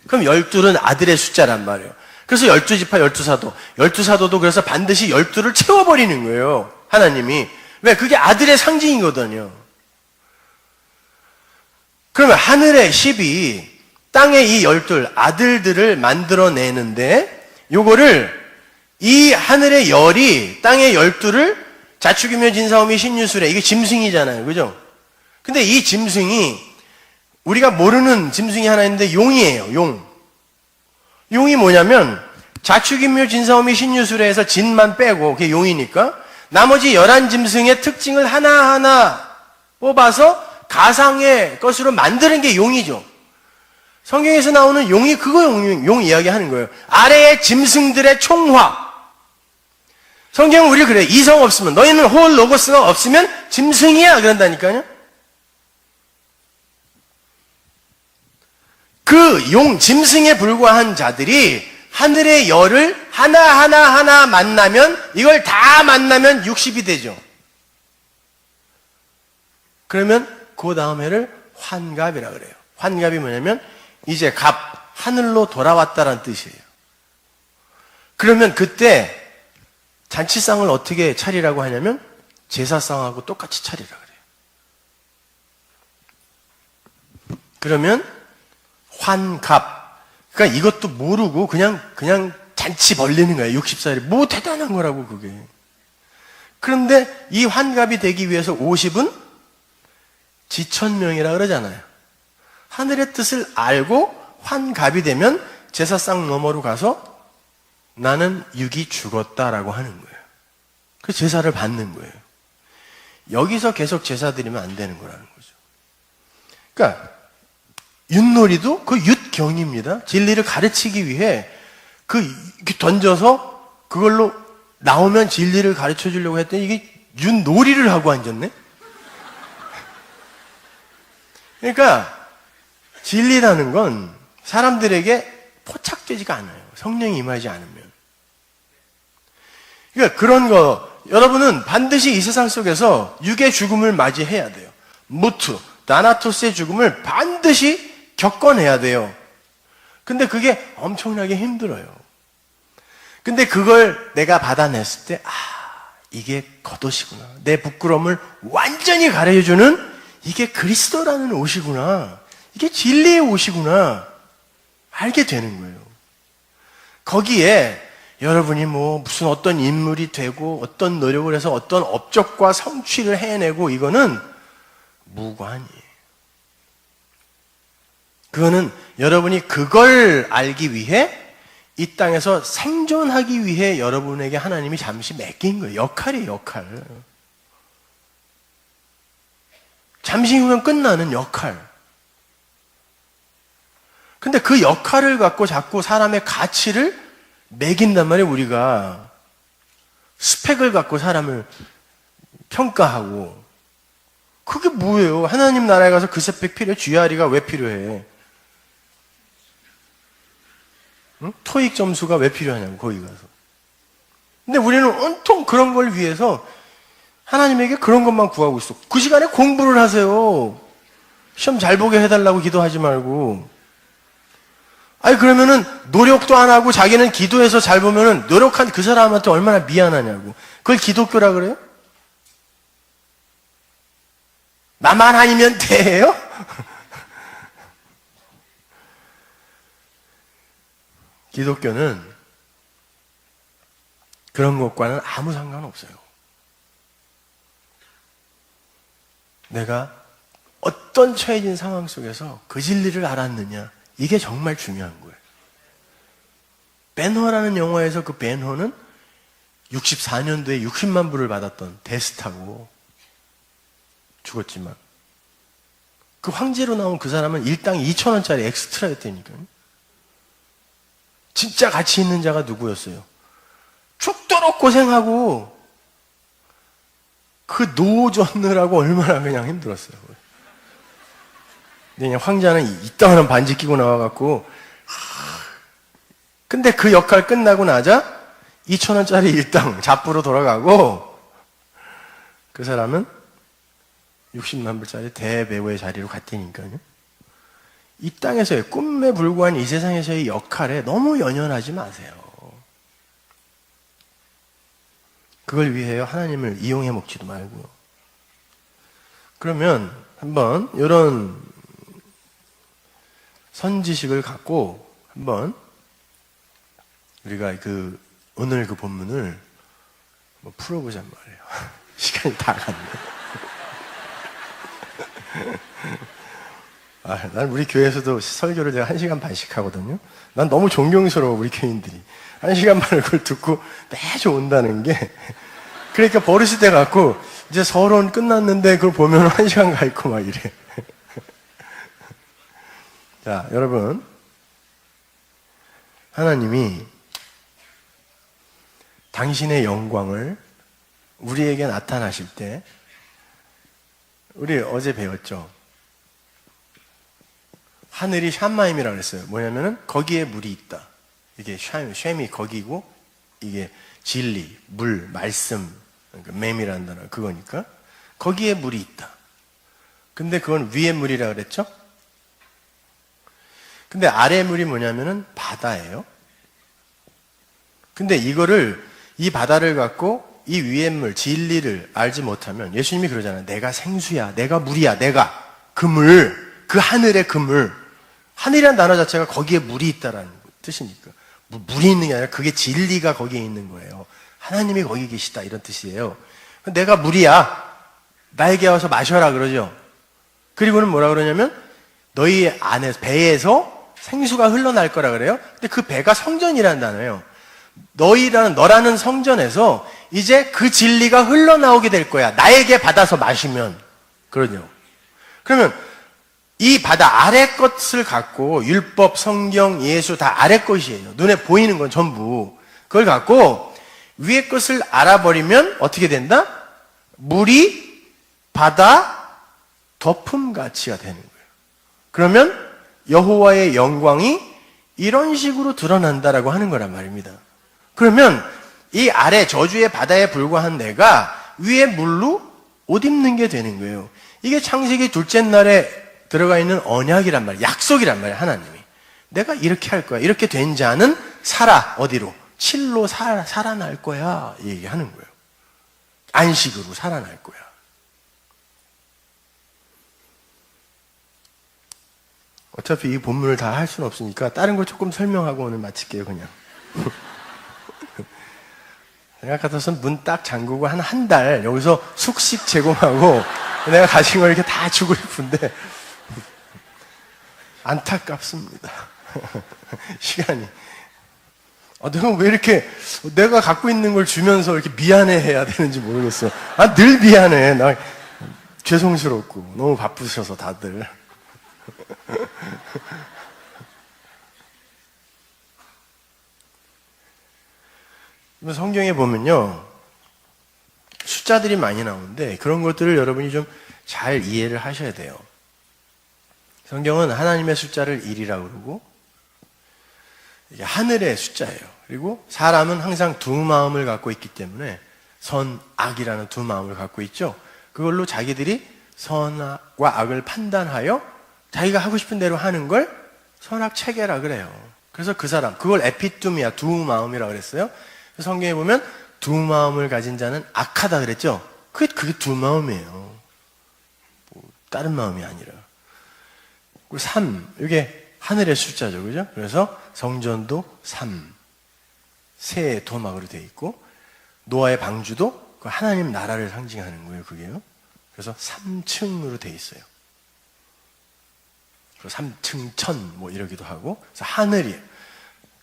그럼 12는 아들의 숫자란 말이에요. 그래서 12지파 12사도 12사도도 그래서 반드시 12를 채워버리는 거예요. 하나님이. 왜? 그게 아들의 상징이거든요. 그러면 하늘의 10이 땅의 이 12 아들들을 만들어내는데 요거를 이 하늘의 열이 땅의 12를 자축이며 진사오미 신유술에 이게 짐승이잖아요. 그죠? 근데 이 짐승이 우리가 모르는 짐승이 하나 있는데 용이에요. 용. 용이 뭐냐면 자축이며 진사오미 신유술에서 진만 빼고 그게 용이니까 나머지 11짐승의 특징을 하나하나 뽑아서 가상의 것으로 만드는 게 용이죠. 성경에서 나오는 용이 그거 용 이야기 하는 거예요. 아래의 짐승들의 총화. 성경은 우리 그래. 이성 없으면 너희는 홀 로고스가 없으면 짐승이야 그런다니까요. 그 용, 짐승에 불과한 자들이 하늘의 열을 하나 만나면 이걸 다 만나면 60이 되죠. 그러면 그 다음 해를 환갑이라 그래요. 환갑이 뭐냐면 이제 하늘로 돌아왔다는 뜻이에요. 그러면 그때 잔치상을 어떻게 차리라고 하냐면 제사상하고 똑같이 차리라 그래요. 그러면 환갑. 그러니까 이것도 모르고 그냥 잔치 벌리는 거예요. 60살이. 뭐 대단한 거라고 그게. 그런데 이 환갑이 되기 위해서 50은 지천명이라 그러잖아요. 하늘의 뜻을 알고 환갑이 되면 제사상 너머로 가서 나는 육이 죽었다라고 하는 거예요. 그 제사를 받는 거예요. 여기서 계속 제사 드리면 안 되는 거라는 거죠. 그러니까 윷놀이도 그 윷경입니다. 진리를 가르치기 위해 이렇게 던져서 그걸로 나오면 진리를 가르쳐 주려고 했더니 이게 윷놀이를 하고 앉았네? 그러니까 진리라는 건 사람들에게 포착되지가 않아요. 성령이 임하지 않으면. 그러니까 그런 거 여러분은 반드시 이 세상 속에서 육의 죽음을 맞이해야 돼요. 무투, 다나토스의 죽음을 반드시 겪어내야 돼요. 근데 그게 엄청나게 힘들어요. 근데 그걸 내가 받아냈을 때, 이게 겉옷이구나. 내 부끄러움을 완전히 가려주는 이게 그리스도라는 옷이구나. 이게 진리의 옷이구나. 알게 되는 거예요. 거기에 여러분이 무슨 어떤 인물이 되고 어떤 노력을 해서 어떤 업적과 성취를 해내고 이거는 무관이에요. 그거는 여러분이 그걸 알기 위해 이 땅에서 생존하기 위해 여러분에게 하나님이 잠시 맡긴 거예요. 역할이에요, 역할. 잠시 후면 끝나는 역할. 근데 그 역할을 갖고 자꾸 사람의 가치를 매긴단 말이에요, 우리가. 스펙을 갖고 사람을 평가하고. 그게 뭐예요? 하나님 나라에 가서 그 스펙 필요해? GRE가 왜 필요해? 응? 토익 점수가 왜 필요하냐고, 거기 가서. 근데 우리는 온통 그런 걸 위해서 하나님에게 그런 것만 구하고 있어. 그 시간에 공부를 하세요. 시험 잘 보게 해달라고 기도하지 말고. 그러면은 노력도 안 하고 자기는 기도해서 잘 보면은 노력한 그 사람한테 얼마나 미안하냐고. 그걸 기독교라 그래요? 나만 아니면 돼요? 기독교는 그런 것과는 아무 상관없어요. 내가 어떤 처해진 상황 속에서 그 진리를 알았느냐, 이게 정말 중요한 거예요. 벤허라는 영화에서 그 벤허는 64년도에 60만 불을 받았던 데스타고 죽었지만 그 황제로 나온 그 사람은 일당 2,000원짜리 엑스트라였다니까요. 진짜 가치 있는 자가 누구였어요? 죽도록 고생하고 그 노젓느라고 얼마나 그냥 힘들었어요. 근데 그냥 황자는 이따만한 반지 끼고 나와갖고 근데 그 역할 끝나고 나자 2,000원짜리 일당 잡부로 돌아가고 그 사람은 60만 불짜리 대배우의 자리로 갔다니까요. 이 땅에서의 꿈에 불과한 이 세상에서의 역할에 너무 연연하지 마세요. 그걸 위해 하나님을 이용해 먹지도 말고요. 그러면 한번 이런 선지식을 갖고 한번 우리가 오늘 그 본문을 풀어보잔 말이에요. 시간이 다 갔네. 난 우리 교회에서도 설교를 제가 1시간 반씩 하거든요. 난 너무 존경스러워, 우리 교인들이. 1시간 반을 그걸 듣고 매주 온다는 게. 그러니까 버릇이 돼갖고, 이제 서론 끝났는데 그걸 보면 1시간 가 있고 막 이래. 자, 여러분. 하나님이 당신의 영광을 우리에게 나타나실 때, 우리 어제 배웠죠? 하늘이 샴마임이라고 그랬어요. 뭐냐면은 거기에 물이 있다. 이게 샴이 거기고 이게 진리, 물, 말씀, 그러니까 맴이라는 단어 그거니까 거기에 물이 있다. 근데 그건 위에 물이라고 그랬죠? 근데 아래 물이 뭐냐면은 바다예요. 근데 이 바다를 갖고 이 위의 물, 진리를 알지 못하면 예수님이 그러잖아요. 내가 생수야, 내가 물이야, 내가 그 물, 그 하늘의 그 물. 하늘이라는 단어 자체가 거기에 물이 있다라는 뜻이니까. 물이 있는 게 아니라 그게 진리가 거기에 있는 거예요. 하나님이 거기 계시다 이런 뜻이에요. 내가 물이야. 나에게 와서 마셔라 그러죠. 그리고는 뭐라 그러냐면 너희 안에 배에서 생수가 흘러날 거라 그래요. 근데 그 배가 성전이라는 단어예요. 너라는 성전에서 이제 그 진리가 흘러나오게 될 거야. 나에게 받아서 마시면. 그러죠. 그러면 이 바다 아래 것을 갖고 율법, 성경, 예수 다 아래 것이에요. 눈에 보이는 건 전부. 그걸 갖고 위의 것을 알아버리면 어떻게 된다? 물이 바다 덮음 가치가 되는 거예요. 그러면 여호와의 영광이 이런 식으로 드러난다라고 하는 거란 말입니다. 그러면 이 아래 저주의 바다에 불과한 내가 위에 물로 옷 입는 게 되는 거예요. 이게 창세기 둘째 날에 들어가 있는 언약이란 말이에요. 약속이란 말이에요. 하나님이. 내가 이렇게 할 거야. 이렇게 된 자는 살아. 어디로? 칠로 살아날 거야. 이 얘기하는 거예요. 안식으로 살아날 거야. 어차피 이 본문을 다 할 수는 없으니까 다른 거 조금 설명하고 오늘 마칠게요. 그냥. 내가 같아서는 문 딱 잠그고 한 달 여기서 숙식 제공하고 내가 가진 걸 이렇게 다 주고 싶은데 안타깝습니다. 시간이. 내가 왜 이렇게 내가 갖고 있는 걸 주면서 이렇게 미안해 해야 되는지 모르겠어. 늘 미안해. 나 죄송스럽고 너무 바쁘셔서 다들. 성경에 보면요, 숫자들이 많이 나오는데 그런 것들을 여러분이 좀 잘 이해를 하셔야 돼요. 성경은 하나님의 숫자를 1이라고 그러고 이게 하늘의 숫자예요. 그리고 사람은 항상 두 마음을 갖고 있기 때문에 선, 악이라는 두 마음을 갖고 있죠. 그걸로 자기들이 선과 악을 판단하여 자기가 하고 싶은 대로 하는 걸 선악 체계라 그래요. 그래서 그 사람, 그걸 에피뚜미야, 두 마음이라고 그랬어요. 성경에 보면 두 마음을 가진 자는 악하다 그랬죠. 그게 두 마음이에요. 다른 마음이 아니라. 그리고 3, 이게 하늘의 숫자죠. 그죠? 그래서 성전도 3, 새 도막으로 되어 있고, 노아의 방주도 그 하나님 나라를 상징하는 거예요. 그게요. 그래서 3층으로 되어 있어요. 3층 천, 이러기도 하고, 그래서 하늘이에요.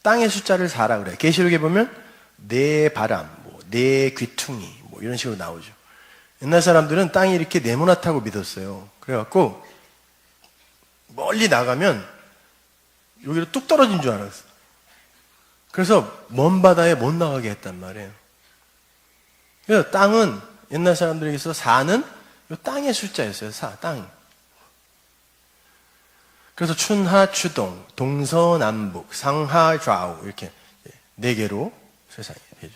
땅의 숫자를 4라 그래요. 계시록에 보면, 네 바람, 네 귀퉁이, 이런 식으로 나오죠. 옛날 사람들은 땅이 이렇게 네모나다고 믿었어요. 그래갖고, 멀리 나가면, 여기로 뚝 떨어진 줄 알았어. 그래서, 먼 바다에 못 나가게 했단 말이에요. 그래서 땅은, 옛날 사람들에게서 4는 땅의 숫자였어요. 4, 땅. 그래서 춘하, 추동, 동서남북, 상하, 좌우, 이렇게 4개로 세상이 되죠.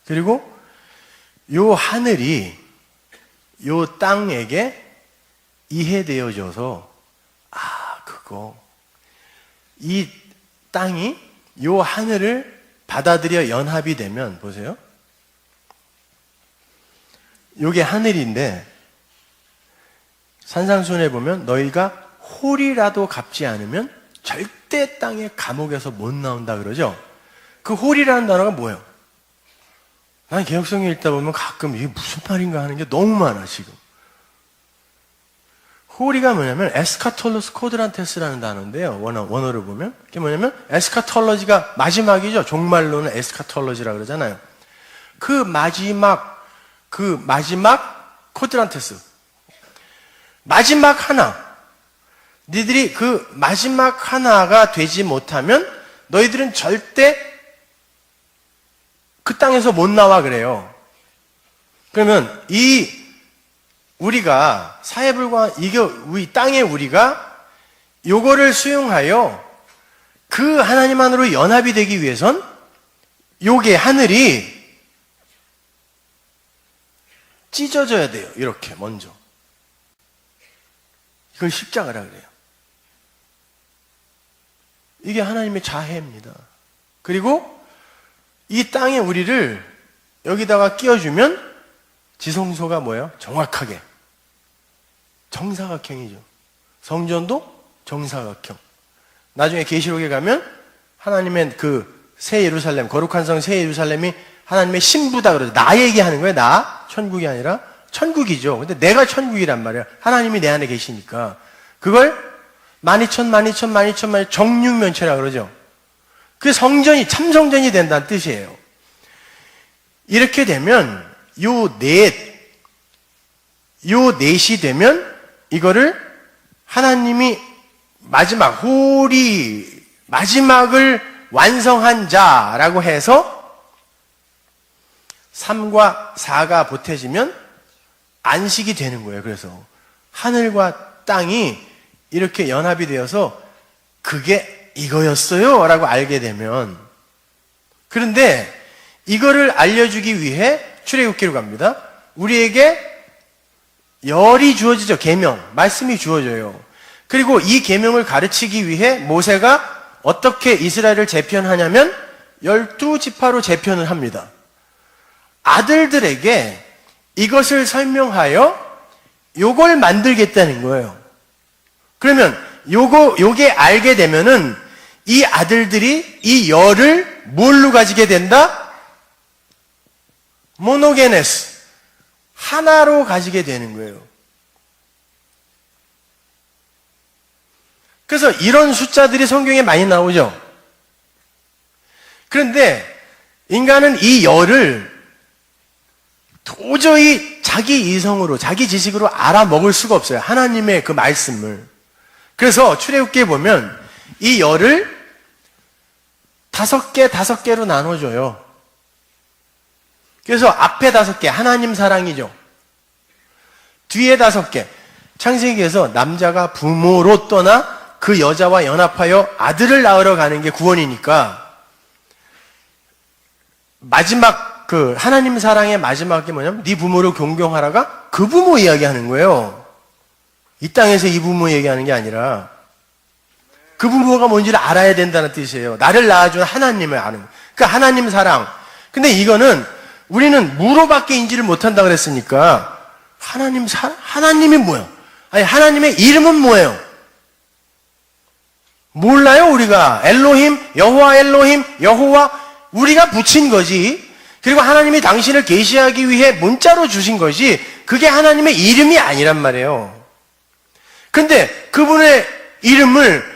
그리고 요 하늘이 요 땅에게 이해되어져서 이 땅이 요 하늘을 받아들여 연합이 되면 보세요. 요게 하늘인데 산상수훈에 보면 너희가 홀이라도 갚지 않으면 절대 땅의 감옥에서 못 나온다 그러죠. 그 홀이라는 단어가 뭐예요? 난 개혁성에 읽다 보면 가끔 이게 무슨 말인가 하는 게 너무 많아 지금. 홀이가 뭐냐면 에스카톨로스 코드란테스라는 단어인데요. 원어를 보면 그게 뭐냐면 에스카톨로지가 마지막이죠. 종말론은 에스카톨로지라 그러잖아요. 그 마지막 코드란테스 마지막 하나 너희들이 그 마지막 하나가 되지 못하면 너희들은 절대 그 땅에서 못 나와 그래요. 그러면 우리가 사회불과 이게 우리 땅의 우리가 요거를 수용하여 그 하나님 안으로 연합이 되기 위해선 요게 하늘이 찢어져야 돼요. 이렇게 먼저. 이걸 십자가라 그래요. 이게 하나님의 자해입니다. 그리고 이 땅의 우리를 여기다가 끼워주면 지성소가 뭐예요? 정확하게 정사각형이죠. 성전도 정사각형. 나중에 계시록에 가면 하나님의 그 새 예루살렘, 거룩한 성 새 예루살렘이 하나님의 신부다 그러죠. 나 얘기하는 거예요. 나 천국이 아니라 천국이죠. 근데 내가 천국이란 말이야. 하나님이 내 안에 계시니까. 그걸 12,000 정육면체라 그러죠. 그 성전이 참성전이 된다는 뜻이에요. 이렇게 되면 요 넷이 되면 이거를 하나님이 마지막 홀이 마지막을 완성한 자라고 해서 3과 4가 보태지면 안식이 되는 거예요. 그래서 하늘과 땅이 이렇게 연합이 되어서 그게 이거였어요 라고 알게 되면, 그런데 이거를 알려주기 위해 출애굽기로 갑니다. 우리에게 열이 주어지죠. 계명, 말씀이 주어져요. 그리고 이 계명을 가르치기 위해 모세가 어떻게 이스라엘을 재편하냐면 12지파로 재편을 합니다. 아들들에게 이것을 설명하여 요걸 만들겠다는 거예요. 그러면 요게 알게 되면은 이 아들들이 이 열을 뭘로 가지게 된다? 모노게네스, 하나로 가지게 되는 거예요. 그래서 이런 숫자들이 성경에 많이 나오죠. 그런데 인간은 이 열을 도저히 자기 이성으로, 자기 지식으로 알아먹을 수가 없어요. 하나님의 그 말씀을. 그래서 출애굽기에 보면 이 열을 5개로 나눠줘요. 그래서 앞에 5개, 하나님 사랑이죠. 뒤에 5개, 창세기에서 남자가 부모로 떠나 그 여자와 연합하여 아들을 낳으러 가는 게 구원이니까, 마지막 그 하나님 사랑의 마지막이 뭐냐면 네 부모를 존경하라가 그 부모 이야기하는 거예요. 이 땅에서 이 부모 얘기하는 게 아니라 그 부모가 뭔지를 알아야 된다는 뜻이에요. 나를 낳아준 하나님을 아는 거예요. 그러니까 하나님 사랑. 근데 이거는 우리는 무로밖에 인지를 못한다 그랬으니까 하나님이 뭐예요? 아니, 하나님의 이름은 뭐예요? 몰라요. 우리가 엘로힘, 여호와 엘로힘, 여호와 우리가 붙인 거지. 그리고 하나님이 당신을 계시하기 위해 문자로 주신 것이 그게 하나님의 이름이 아니란 말이에요. 근데 그분의 이름을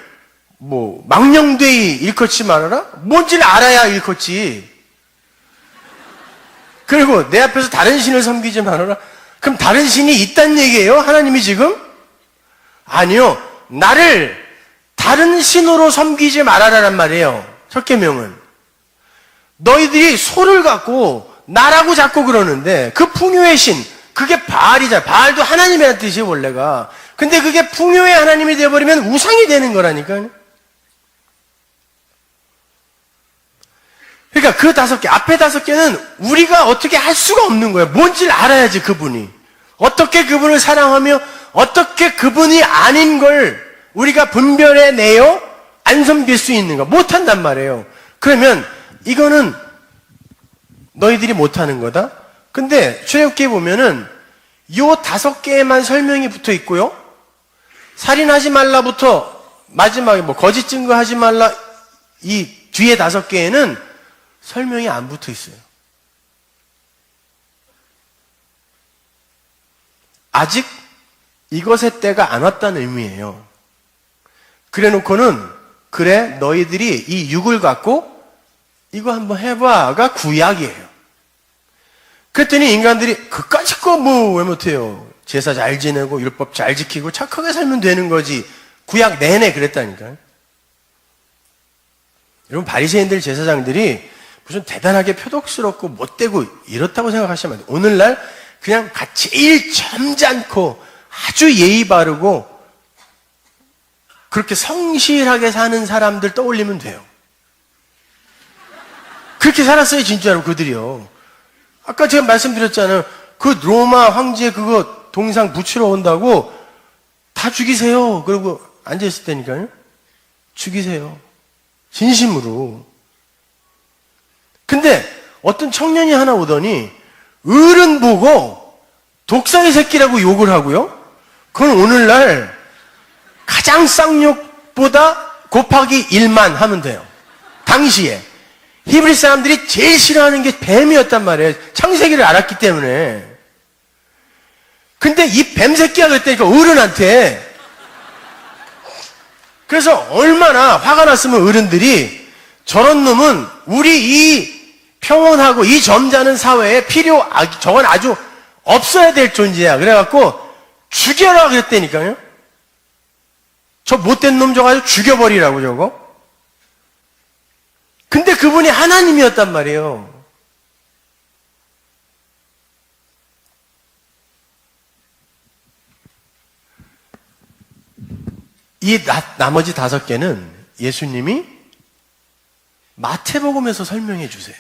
뭐 망령되이 일컫지 말아라? 뭔지를 알아야 일컫지. 그리고 내 앞에서 다른 신을 섬기지 말아라? 그럼 다른 신이 있다는 얘기예요? 하나님이 지금? 아니요. 나를 다른 신으로 섬기지 말아라란 말이에요. 첫 계명은. 너희들이 소를 갖고 나라고 자꾸 그러는데 그 풍요의 신, 그게 바알이잖아. 바알도 하나님이라는 뜻이에요, 원래가. 근데 그게 풍요의 하나님이 되어버리면 우상이 되는 거라니까요. 그러니까 그 5개, 앞에 5개는 우리가 어떻게 할 수가 없는 거예요. 뭔지를 알아야지, 그분이. 어떻게 그분을 사랑하며 어떻게 그분이 아닌 걸 우리가 분별해내어 안 섬길 수 있는가? 못한단 말이에요. 그러면 이거는 너희들이 못하는 거다? 근데 출애굽기에 보면은 요 5개에만 설명이 붙어 있고요. 살인하지 말라부터 마지막에 뭐 거짓 증거하지 말라, 이 뒤에 5개에는 설명이 안 붙어 있어요. 아직 이것의 때가 안 왔다는 의미예요. 그래 놓고는, 그래 너희들이 이 육을 갖고 이거 한번 해봐가 구약이에요. 그랬더니 인간들이 그까짓 거 뭐 왜 못해요? 제사 잘 지내고 율법 잘 지키고 착하게 살면 되는 거지. 구약 내내 그랬다니까요. 여러분, 바리새인들 제사장들이 무슨 대단하게 표독스럽고 못되고 이렇다고 생각하시면 안 돼요. 오늘날 그냥 제일 점잖고 아주 예의 바르고 그렇게 성실하게 사는 사람들 떠올리면 돼요. 그렇게 살았어요, 진짜로 그들이요. 아까 제가 말씀드렸잖아요. 그 로마 황제 그거 동상 붙이러 온다고 다 죽이세요. 그러고 앉아있을 때니까요. 죽이세요. 진심으로. 근데 어떤 청년이 하나 오더니 어른 보고 독사의 새끼라고 욕을 하고요. 그건 오늘날 가장 쌍욕보다 곱하기 1만 하면 돼요. 당시에 히브리 사람들이 제일 싫어하는 게 뱀이었단 말이에요. 창세기를 알았기 때문에. 근데 이 뱀 새끼가 그랬다니까 어른한테. 그래서 얼마나 화가 났으면 어른들이 저런 놈은 우리 이 평온하고 이 점잖은 사회에 저건 아주 없어야 될 존재야. 그래갖고 죽여라 그랬다니까요. 저 못된 놈 저거 아주 죽여버리라고 저거. 근데 그분이 하나님이었단 말이에요. 이 나머지 5개는 예수님이 마태복음에서 설명해 주세요.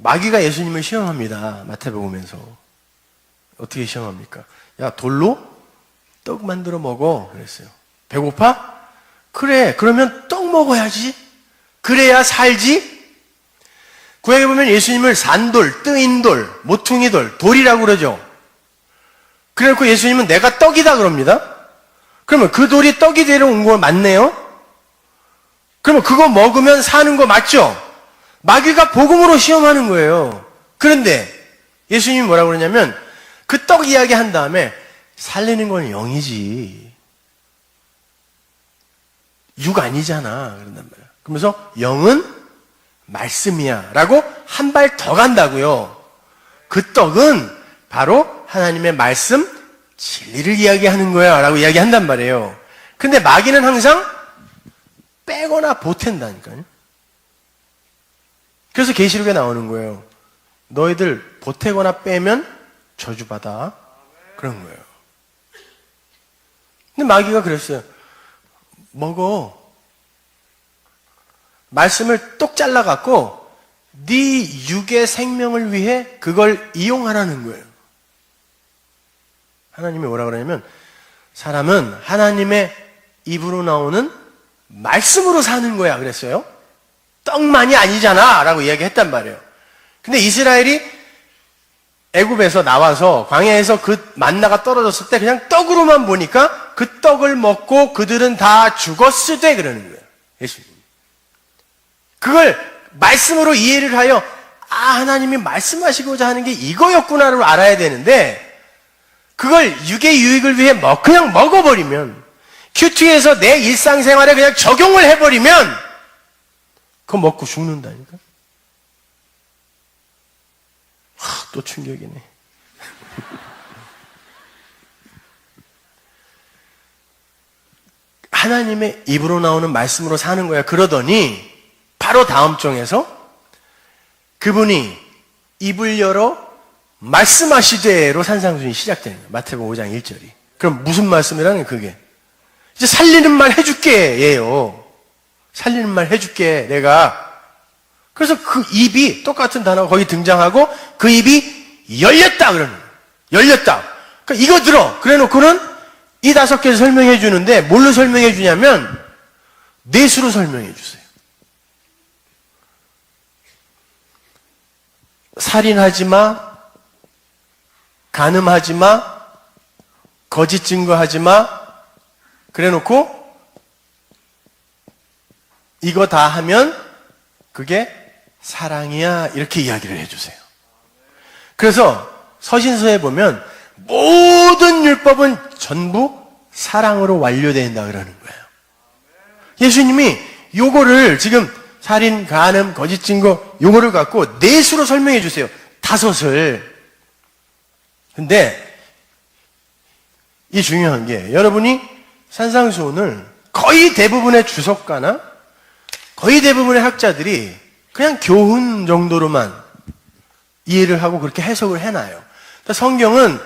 마귀가 예수님을 시험합니다. 마태복음에서. 어떻게 시험합니까? 야, 돌로 떡 만들어 먹어. 그랬어요. 배고파? 그래, 그러면 떡 먹어야지. 그래야 살지. 구약에 보면 예수님을 산돌, 뜨인돌, 모퉁이돌, 돌이라고 그러죠. 그래놓고 예수님은 내가 떡이다 그럽니다. 그러면 그 돌이 떡이 되러 온 거 맞네요? 그러면 그거 먹으면 사는 거 맞죠? 마귀가 복음으로 시험하는 거예요. 그런데 예수님이 뭐라고 그러냐면 그 떡 이야기 한 다음에 살리는 건 영이지. 육 아니잖아. 그런단 말이야. 그러면서 영은 말씀이야. 라고 한 발 더 간다고요. 그 떡은 바로 하나님의 말씀, 진리를 이야기하는 거야. 라고 이야기한단 말이에요. 근데 마귀는 항상 빼거나 보탠다니까요. 그래서 계시록에 나오는 거예요. 너희들 보태거나 빼면 저주받아. 그런 거예요. 근데 마귀가 그랬어요. 먹어. 말씀을 똑 잘라갖고 네 육의 생명을 위해 그걸 이용하라는 거예요. 하나님이 뭐라 그러냐면 사람은 하나님의 입으로 나오는 말씀으로 사는 거야 그랬어요. 떡만이 아니잖아 라고 이야기했단 말이에요. 근데 이스라엘이 애굽에서 나와서 광야에서 그 만나가 떨어졌을 때 그냥 떡으로만 보니까 그 떡을 먹고 그들은 다 죽었으되 그러는 거예요. 예수님. 그걸 말씀으로 이해를 하여 하나님이 말씀하시고자 하는 게 이거였구나를 알아야 되는데 그걸 육의 유익을 위해 그냥 먹어버리면 큐티에서 내 일상생활에 그냥 적용을 해버리면 그거 먹고 죽는다니까. 또 충격이네. 하나님의 입으로 나오는 말씀으로 사는 거야. 그러더니 바로 다음 장에서 그분이 입을 열어 말씀하시되로 산상순이 시작되는 거예요. 마태복음 5장 1절이. 그럼 무슨 말씀이라는 그게? 이제 살리는 말 해줄게 예요. 살리는 말 해줄게 내가. 그래서 그 입이 똑같은 단어가 거기 등장하고 그 입이 열렸다 그러는 거예요. 열렸다. 그러니까 이거 들어. 그래놓고는 이 5개를 설명해 주는데 뭘로 설명해 주냐면 넷으로 설명해 주세요. 살인하지 마, 간음하지 마, 거짓 증거하지 마. 그래놓고 이거 다 하면 그게 사랑이야. 이렇게 이야기를 해주세요. 그래서 서신서에 보면 모든 율법은 전부 사랑으로 완료된다 그러는 거예요. 예수님이 요거를 지금 살인, 간음, 거짓 증거 요거를 갖고 넷으로 설명해 주세요. 5을. 근데 이 중요한 게 여러분이 산상수훈을 거의 대부분의 주석가나 거의 대부분의 학자들이 그냥 교훈 정도로만 이해를 하고 그렇게 해석을 해놔요. 그러니까 성경은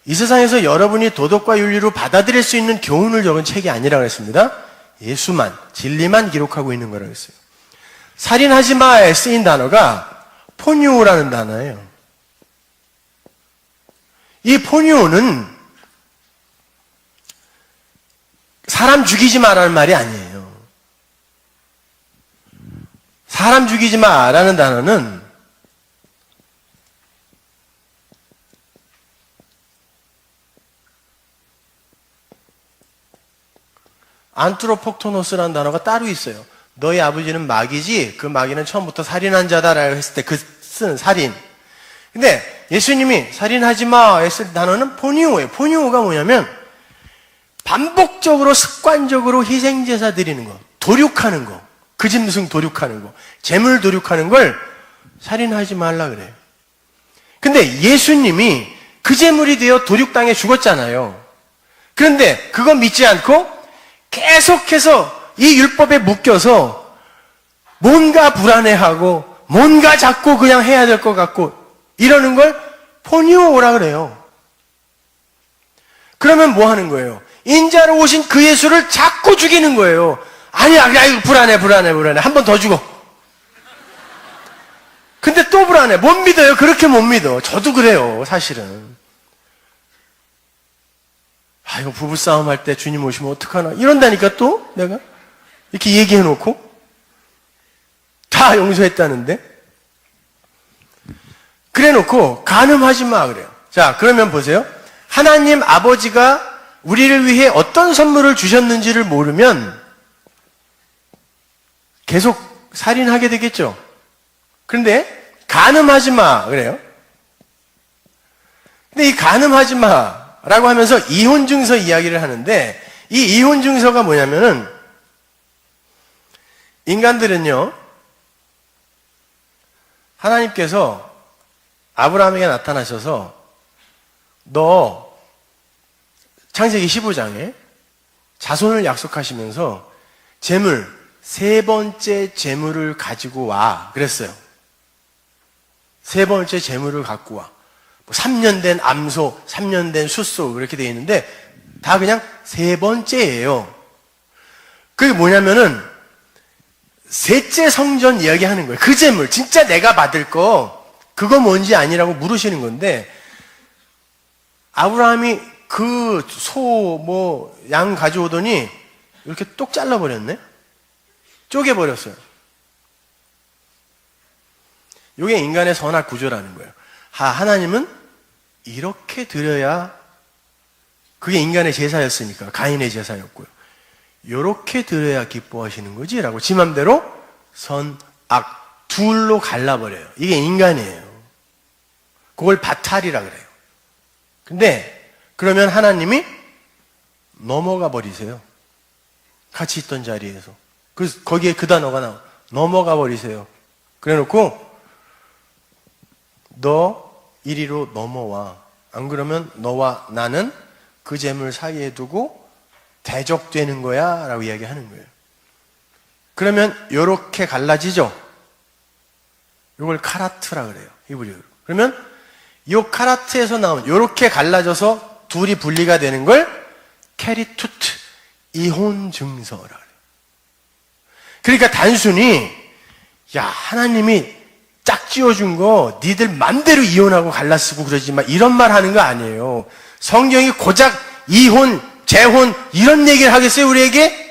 이 세상에서 여러분이 도덕과 윤리로 받아들일 수 있는 교훈을 적은 책이 아니라고 했습니다. 예수만, 진리만 기록하고 있는 거라고 했어요. 살인하지 마에 쓰인 단어가 포니오라는 단어예요. 이 포니오는 사람 죽이지 마라는 말이 아니에요. 사람 죽이지 마라는 단어는 안트로폭토노스라는 단어가 따로 있어요. 너희 아버지는 마귀지 그 마귀는 처음부터 살인한 자다라고 했을 때 그 쓴 살인. 근데 예수님이 살인하지 마 했을 단어는 포니오예요. 포니오가 뭐냐면 반복적으로 습관적으로 희생제사 드리는 거, 도륙하는 거, 그 짐승 도륙하는 거, 재물 도륙하는 걸 살인하지 말라 그래요. 근데 예수님이 그 재물이 되어 도륙당해 죽었잖아요. 그런데 그거 믿지 않고 계속해서 이 율법에 묶여서 뭔가 불안해하고 뭔가 자꾸 그냥 해야 될 것 같고 이러는 걸 포니오라 그래요. 그러면 뭐 하는 거예요? 인자로 오신 그 예수를 자꾸 죽이는 거예요. 아니야, 이거 불안해. 한 번 더 죽어. 근데 또 불안해. 못 믿어요. 그렇게 못 믿어. 저도 그래요, 사실은. 이거 부부싸움 할 때 주님 오시면 어떡하나. 이런다니까 또 내가. 이렇게 얘기해놓고. 다 용서했다는데. 그래놓고 간음하지 마 그래요. 자, 그러면 보세요. 하나님 아버지가 우리를 위해 어떤 선물을 주셨는지를 모르면 계속 살인하게 되겠죠. 그런데 간음하지 마 그래요. 근데 이 간음하지 마라고 하면서 이혼 증서 이야기를 하는데 이 이혼 증서가 뭐냐면은 인간들은요 하나님께서 아브라함에게 나타나셔서 너 창세기 15장에 자손을 약속하시면서 재물, 세 번째 재물을 가지고 와 그랬어요. 세 번째 재물을 갖고 와. 3년 된 암소, 3년 된 숫소 그렇게 되어 있는데 다 그냥 세 번째예요. 그게 뭐냐면은 셋째 성전 이야기하는 거예요. 그 재물, 진짜 내가 받을 거 그거 뭔지 아니라고 물으시는 건데 아브라함이 그 소, 양 가져오더니 이렇게 똑 잘라버렸네? 쪼개버렸어요. 이게 인간의 선악 구조라는 거예요. 하나님은 이렇게 드려야 그게 인간의 제사였으니까 가인의 제사였고요. 이렇게 드려야 기뻐하시는 거지 라고 지 맘대로 선, 악 둘로 갈라버려요. 이게 인간이에요. 그걸 바탈이라 그래요. 근데 그러면 하나님이 넘어가 버리세요. 같이 있던 자리에서. 거기에 그 단어가 나와. 넘어가 버리세요. 그래 놓고 너 이리로 넘어와. 안 그러면 너와 나는 그 재물 사이에 두고 대적되는 거야 라고 이야기하는 거예요. 그러면 요렇게 갈라지죠. 이걸 카라트라 그래요. 히브리어로. 그러면 요 카라트에서 나온 요렇게 갈라져서 둘이 분리가 되는 걸 캐리투트 이혼 증서라 그래요. 그러니까 단순히 야 하나님이 짝지어준 거 니들 맘대로 이혼하고 갈라쓰고 그러지 마 이런 말 하는 거 아니에요. 성경이 고작 이혼, 재혼 이런 얘기를 하겠어요 우리에게?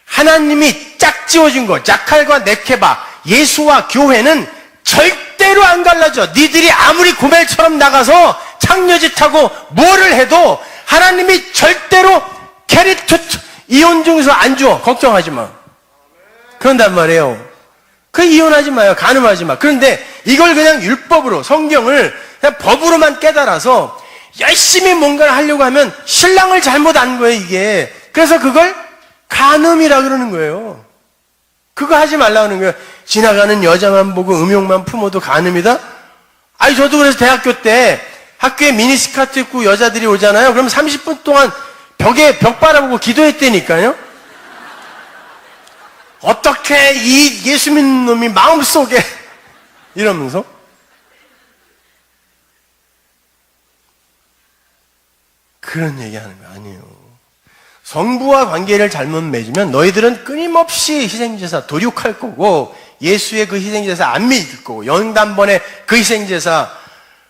하나님이 짝지어준 거 자칼과 네케바 예수와 교회는 절대로 안 갈라져. 니들이 아무리 고멜처럼 나가서 창녀짓하고 뭐를 해도 하나님이 절대로 캐리투트 이혼 증서 안 줘. 걱정하지 마. 그런단 말이에요. 그 이혼하지 마요. 간음하지 마. 그런데 이걸 그냥 율법으로 성경을 그냥 법으로만 깨달아서 열심히 뭔가를 하려고 하면 신랑을 잘못 안 거예요 이게. 그래서 그걸 간음이라 그러는 거예요. 그거 하지 말라는 거예요. 지나가는 여자만 보고 음욕만 품어도 간음이다? 아니 저도 그래서 대학교 때 학교에 미니스커트 입고 여자들이 오잖아요. 그럼 30분 동안 벽 바라보고 기도했다니까요. 어떻게 이 예수 믿는 놈이 마음속에 이러면서 그런 얘기하는 거 아니에요. 성부와 관계를 잘못 맺으면 너희들은 끊임없이 희생제사 도륙할 거고 예수의 그 희생제사 안 믿을 거고 영단번에 그 희생제사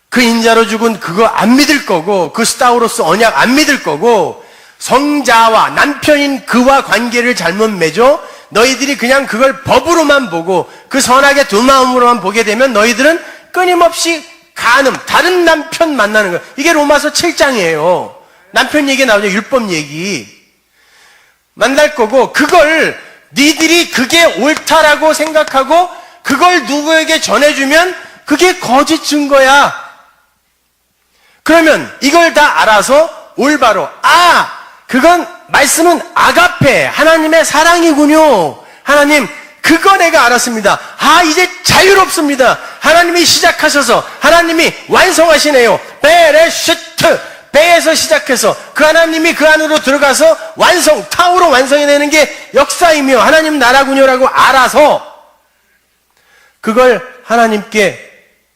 그 인자로 죽은 그거 안 믿을 거고 그 스타우로스 언약 안 믿을 거고 성자와 남편인 그와 관계를 잘못 맺어 너희들이 그냥 그걸 법으로만 보고 그 선악의 두 마음으로만 보게 되면 너희들은 끊임없이 간음, 다른 남편 만나는 거예요. 이게 로마서 7장이에요. 남편 얘기 나오죠. 율법 얘기. 만날 거고, 그걸 니들이 그게 옳다라고 생각하고 그걸 누구에게 전해주면 그게 거짓 증거야. 그러면 이걸 다 알아서 올바로, 그건 말씀은 아가페, 하나님의 사랑이군요. 하나님, 그거 내가 알았습니다. 이제 자유롭습니다. 하나님이 시작하셔서 하나님이 완성하시네요. 베레시트, 배에서 시작해서 그 하나님이 그 안으로 들어가서 타우로 완성해내는 게 역사이며 하나님 나라군요라고 알아서 그걸 하나님께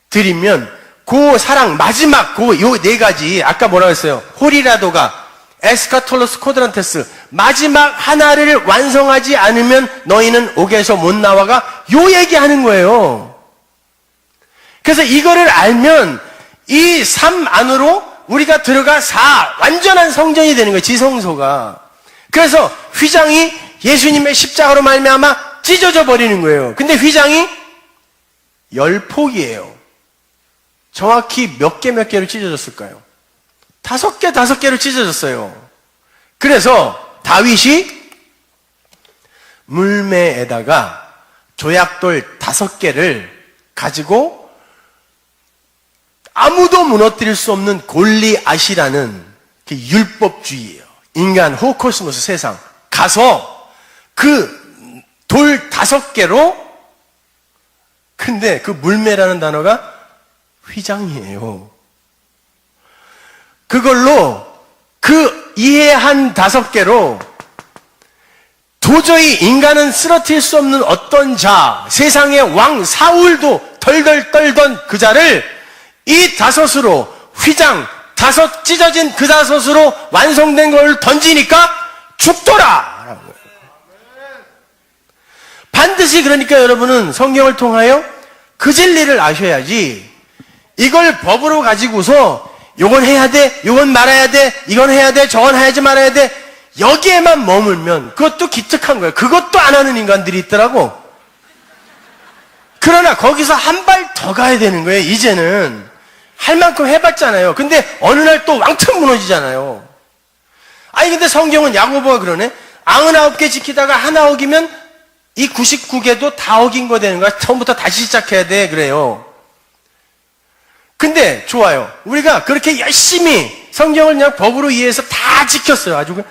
드리면 그 사랑 마지막 요 네 가지, 아까 뭐라고 했어요? 호리라도가 에스카톨로스 코드란테스, 마지막 하나를 완성하지 않으면 너희는 옥에서 못 나와가 요 얘기하는 거예요. 그래서 이거를 알면 이 삶 안으로 우리가 들어가 완전한 성전이 되는 거예요. 지성소가. 그래서 휘장이 예수님의 십자가로 말미암아 찢어져 버리는 거예요. 근데 휘장이 10폭이에요. 정확히 몇 개로 찢어졌을까요? 5개로 찢어졌어요. 그래서 다윗이 물매에다가 조약돌 5개를 가지고 아무도 무너뜨릴 수 없는 골리앗이라는 그 율법주의예요. 인간 호코스모스 세상 가서 그 돌 5개로, 근데 그 물매라는 단어가 휘장이에요. 그걸로 그 이해한 5개로 도저히 인간은 쓰러뜨릴 수 없는 어떤 자, 세상의 왕 사울도 덜덜 떨던 그 자를 이 5으로 휘장 5 찢어진 그 5으로 완성된 걸 던지니까 죽더라! 반드시 그러니까 여러분은 성경을 통하여 그 진리를 아셔야지 이걸 법으로 가지고서 요건 해야 돼, 요건 말아야 돼, 이건 해야 돼, 저건 하지 말아야 돼, 여기에만 머물면 그것도 기특한 거예요. 그것도 안 하는 인간들이 있더라고. 그러나 거기서 한 발 더 가야 되는 거예요. 이제는 할 만큼 해봤잖아요. 근데 어느 날 또 왕창 무너지잖아요. 근데 성경은 야고보가 그러네. 99개 지키다가 하나 어기면 이 99개도 다 어긴 거 되는 거야. 처음부터 다시 시작해야 돼. 그래요. 근데 좋아요. 우리가 그렇게 열심히 성경을 그냥 법으로 이해해서 다 지켰어요. 아주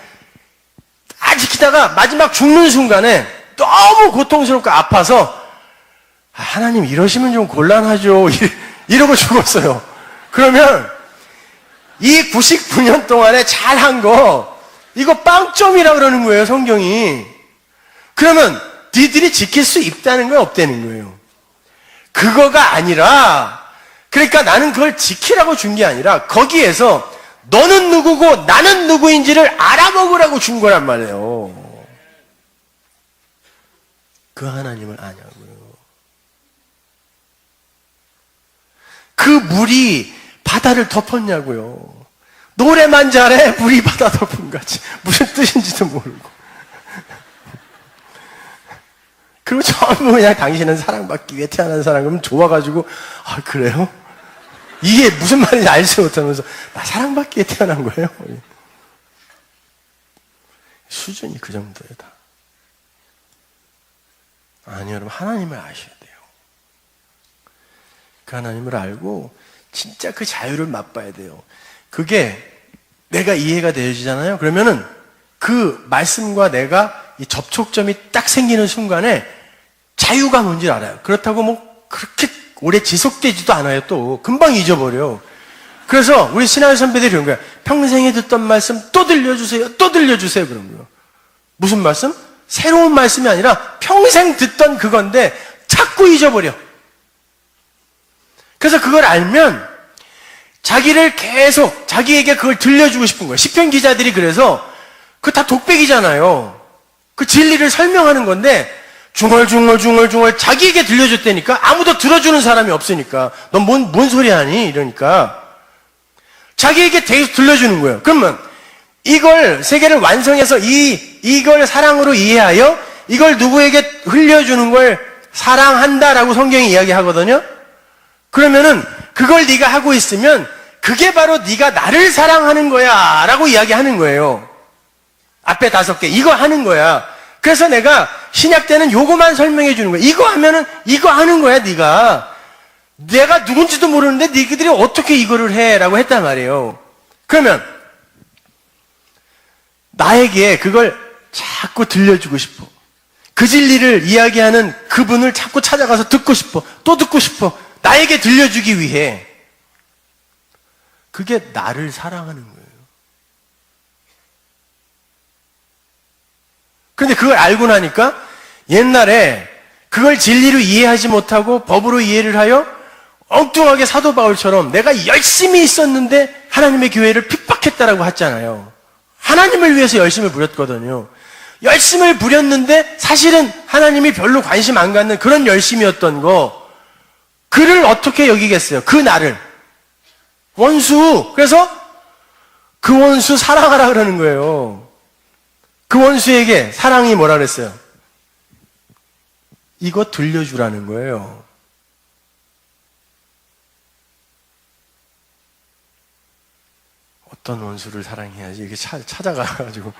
다 지키다가 마지막 죽는 순간에 너무 고통스럽고 아파서 하나님 이러시면 좀 곤란하죠. 이러고 죽었어요. 그러면 이 99년 동안에 잘한 거 이거 빵점이라 그러는 거예요. 성경이. 그러면 니들이 지킬 수 있다는 건 없다는 거예요. 그거가 아니라, 그러니까 나는 그걸 지키라고 준 게 아니라 거기에서 너는 누구고 나는 누구인지를 알아먹으라고 준 거란 말이에요. 그 하나님을 아냐고요. 그 물이 바다를 덮었냐고요. 노래만 잘해 물이 바다 덮은 거지. 무슨 뜻인지도 모르고. 그리고 전부 그냥 당신은 사랑받기 위해 태어난 사람, 그러면 좋아가지고, 그래요? 이게 무슨 말인지 알지 못하면서, 나 사랑받기 위해 태어난 거예요? 수준이 그 정도예요, 다. 아니, 여러분, 하나님을 아셔야 돼요. 그 하나님을 알고, 진짜 그 자유를 맛봐야 돼요. 그게 내가 이해가 되어지잖아요? 그러면은 그 말씀과 내가 이 접촉점이 딱 생기는 순간에 자유가 뭔지 알아요. 그렇다고 뭐 그렇게 오래 지속되지도 않아요. 또 금방 잊어버려. 그래서 우리 신앙의 선배들이 그런 거야. 평생에 듣던 말씀 또 들려주세요. 또 들려주세요. 그런 거예요. 무슨 말씀? 새로운 말씀이 아니라 평생 듣던 그건데 자꾸 잊어버려. 그래서 그걸 알면 자기를 계속 자기에게 그걸 들려주고 싶은 거예요. 시편 기자들이 그래서 그거 다 독백이잖아요. 그 진리를 설명하는 건데 중얼중얼 자기에게 들려줬다니까. 아무도 들어주는 사람이 없으니까. 넌 뭔 소리 하니? 이러니까 자기에게 계속 들려주는 거예요. 그러면 이걸 세계를 완성해서 이걸 사랑으로 이해하여 이걸 누구에게 흘려주는 걸 사랑한다라고 성경이 이야기하거든요. 그러면은 그걸 네가 하고 있으면 그게 바로 네가 나를 사랑하는 거야 라고 이야기하는 거예요. 앞에 5개 이거 하는 거야. 그래서 내가 신약 때는 요거만 설명해 주는 거야. 이거 하면은 이거 하는 거야. 네가 내가 누군지도 모르는데 너희들이 어떻게 이거를 해 라고 했단 말이에요. 그러면 나에게 그걸 자꾸 들려주고 싶어. 그 진리를 이야기하는 그분을 자꾸 찾아가서 듣고 싶어. 또 듣고 싶어. 나에게 들려주기 위해. 그게 나를 사랑하는 거예요. 그런데 그걸 알고 나니까 옛날에 그걸 진리로 이해하지 못하고 법으로 이해를 하여 엉뚱하게 사도 바울처럼 내가 열심히 있었는데 하나님의 교회를 핍박했다라고 했잖아요. 하나님을 위해서 열심을 부렸거든요. 열심을 부렸는데 사실은 하나님이 별로 관심 안 갖는 그런 열심이었던 거, 그를 어떻게 여기겠어요? 그 나를. 원수. 그래서 그 원수 사랑하라 그러는 거예요. 그 원수에게 사랑이 뭐라 그랬어요? 이거 들려주라는 거예요. 어떤 원수를 사랑해야지 이렇게 찾아가가지고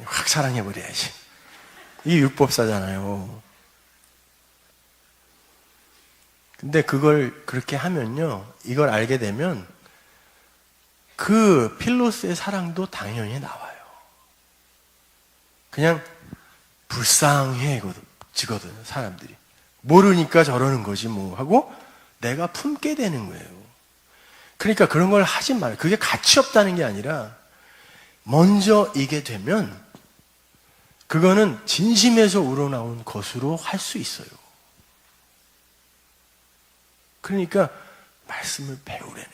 확 사랑해버려야지. 이게 율법사잖아요. 근데 그걸 그렇게 하면요, 이걸 알게 되면 그 필로스의 사랑도 당연히 나와요. 그냥 불쌍해지거든요, 사람들이. 모르니까 저러는 거지 뭐 하고 내가 품게 되는 거예요. 그러니까 그런 걸 하지 말아요. 그게 가치 없다는 게 아니라 먼저 이게 되면 그거는 진심에서 우러나온 것으로 할 수 있어요. 그러니까 말씀을 배우라는 거예요.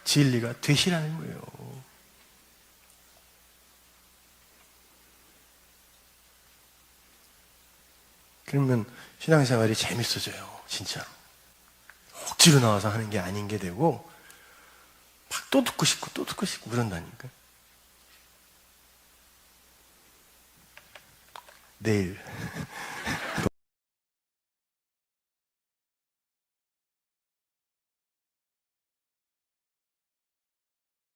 진리가 되시라는 거예요. 그러면 신앙생활이 재밌어져요. 진짜로. 억지로 나와서 하는 게 아닌 게 되고 막 또 듣고 싶고 또 듣고 싶고 그런다니까. 내일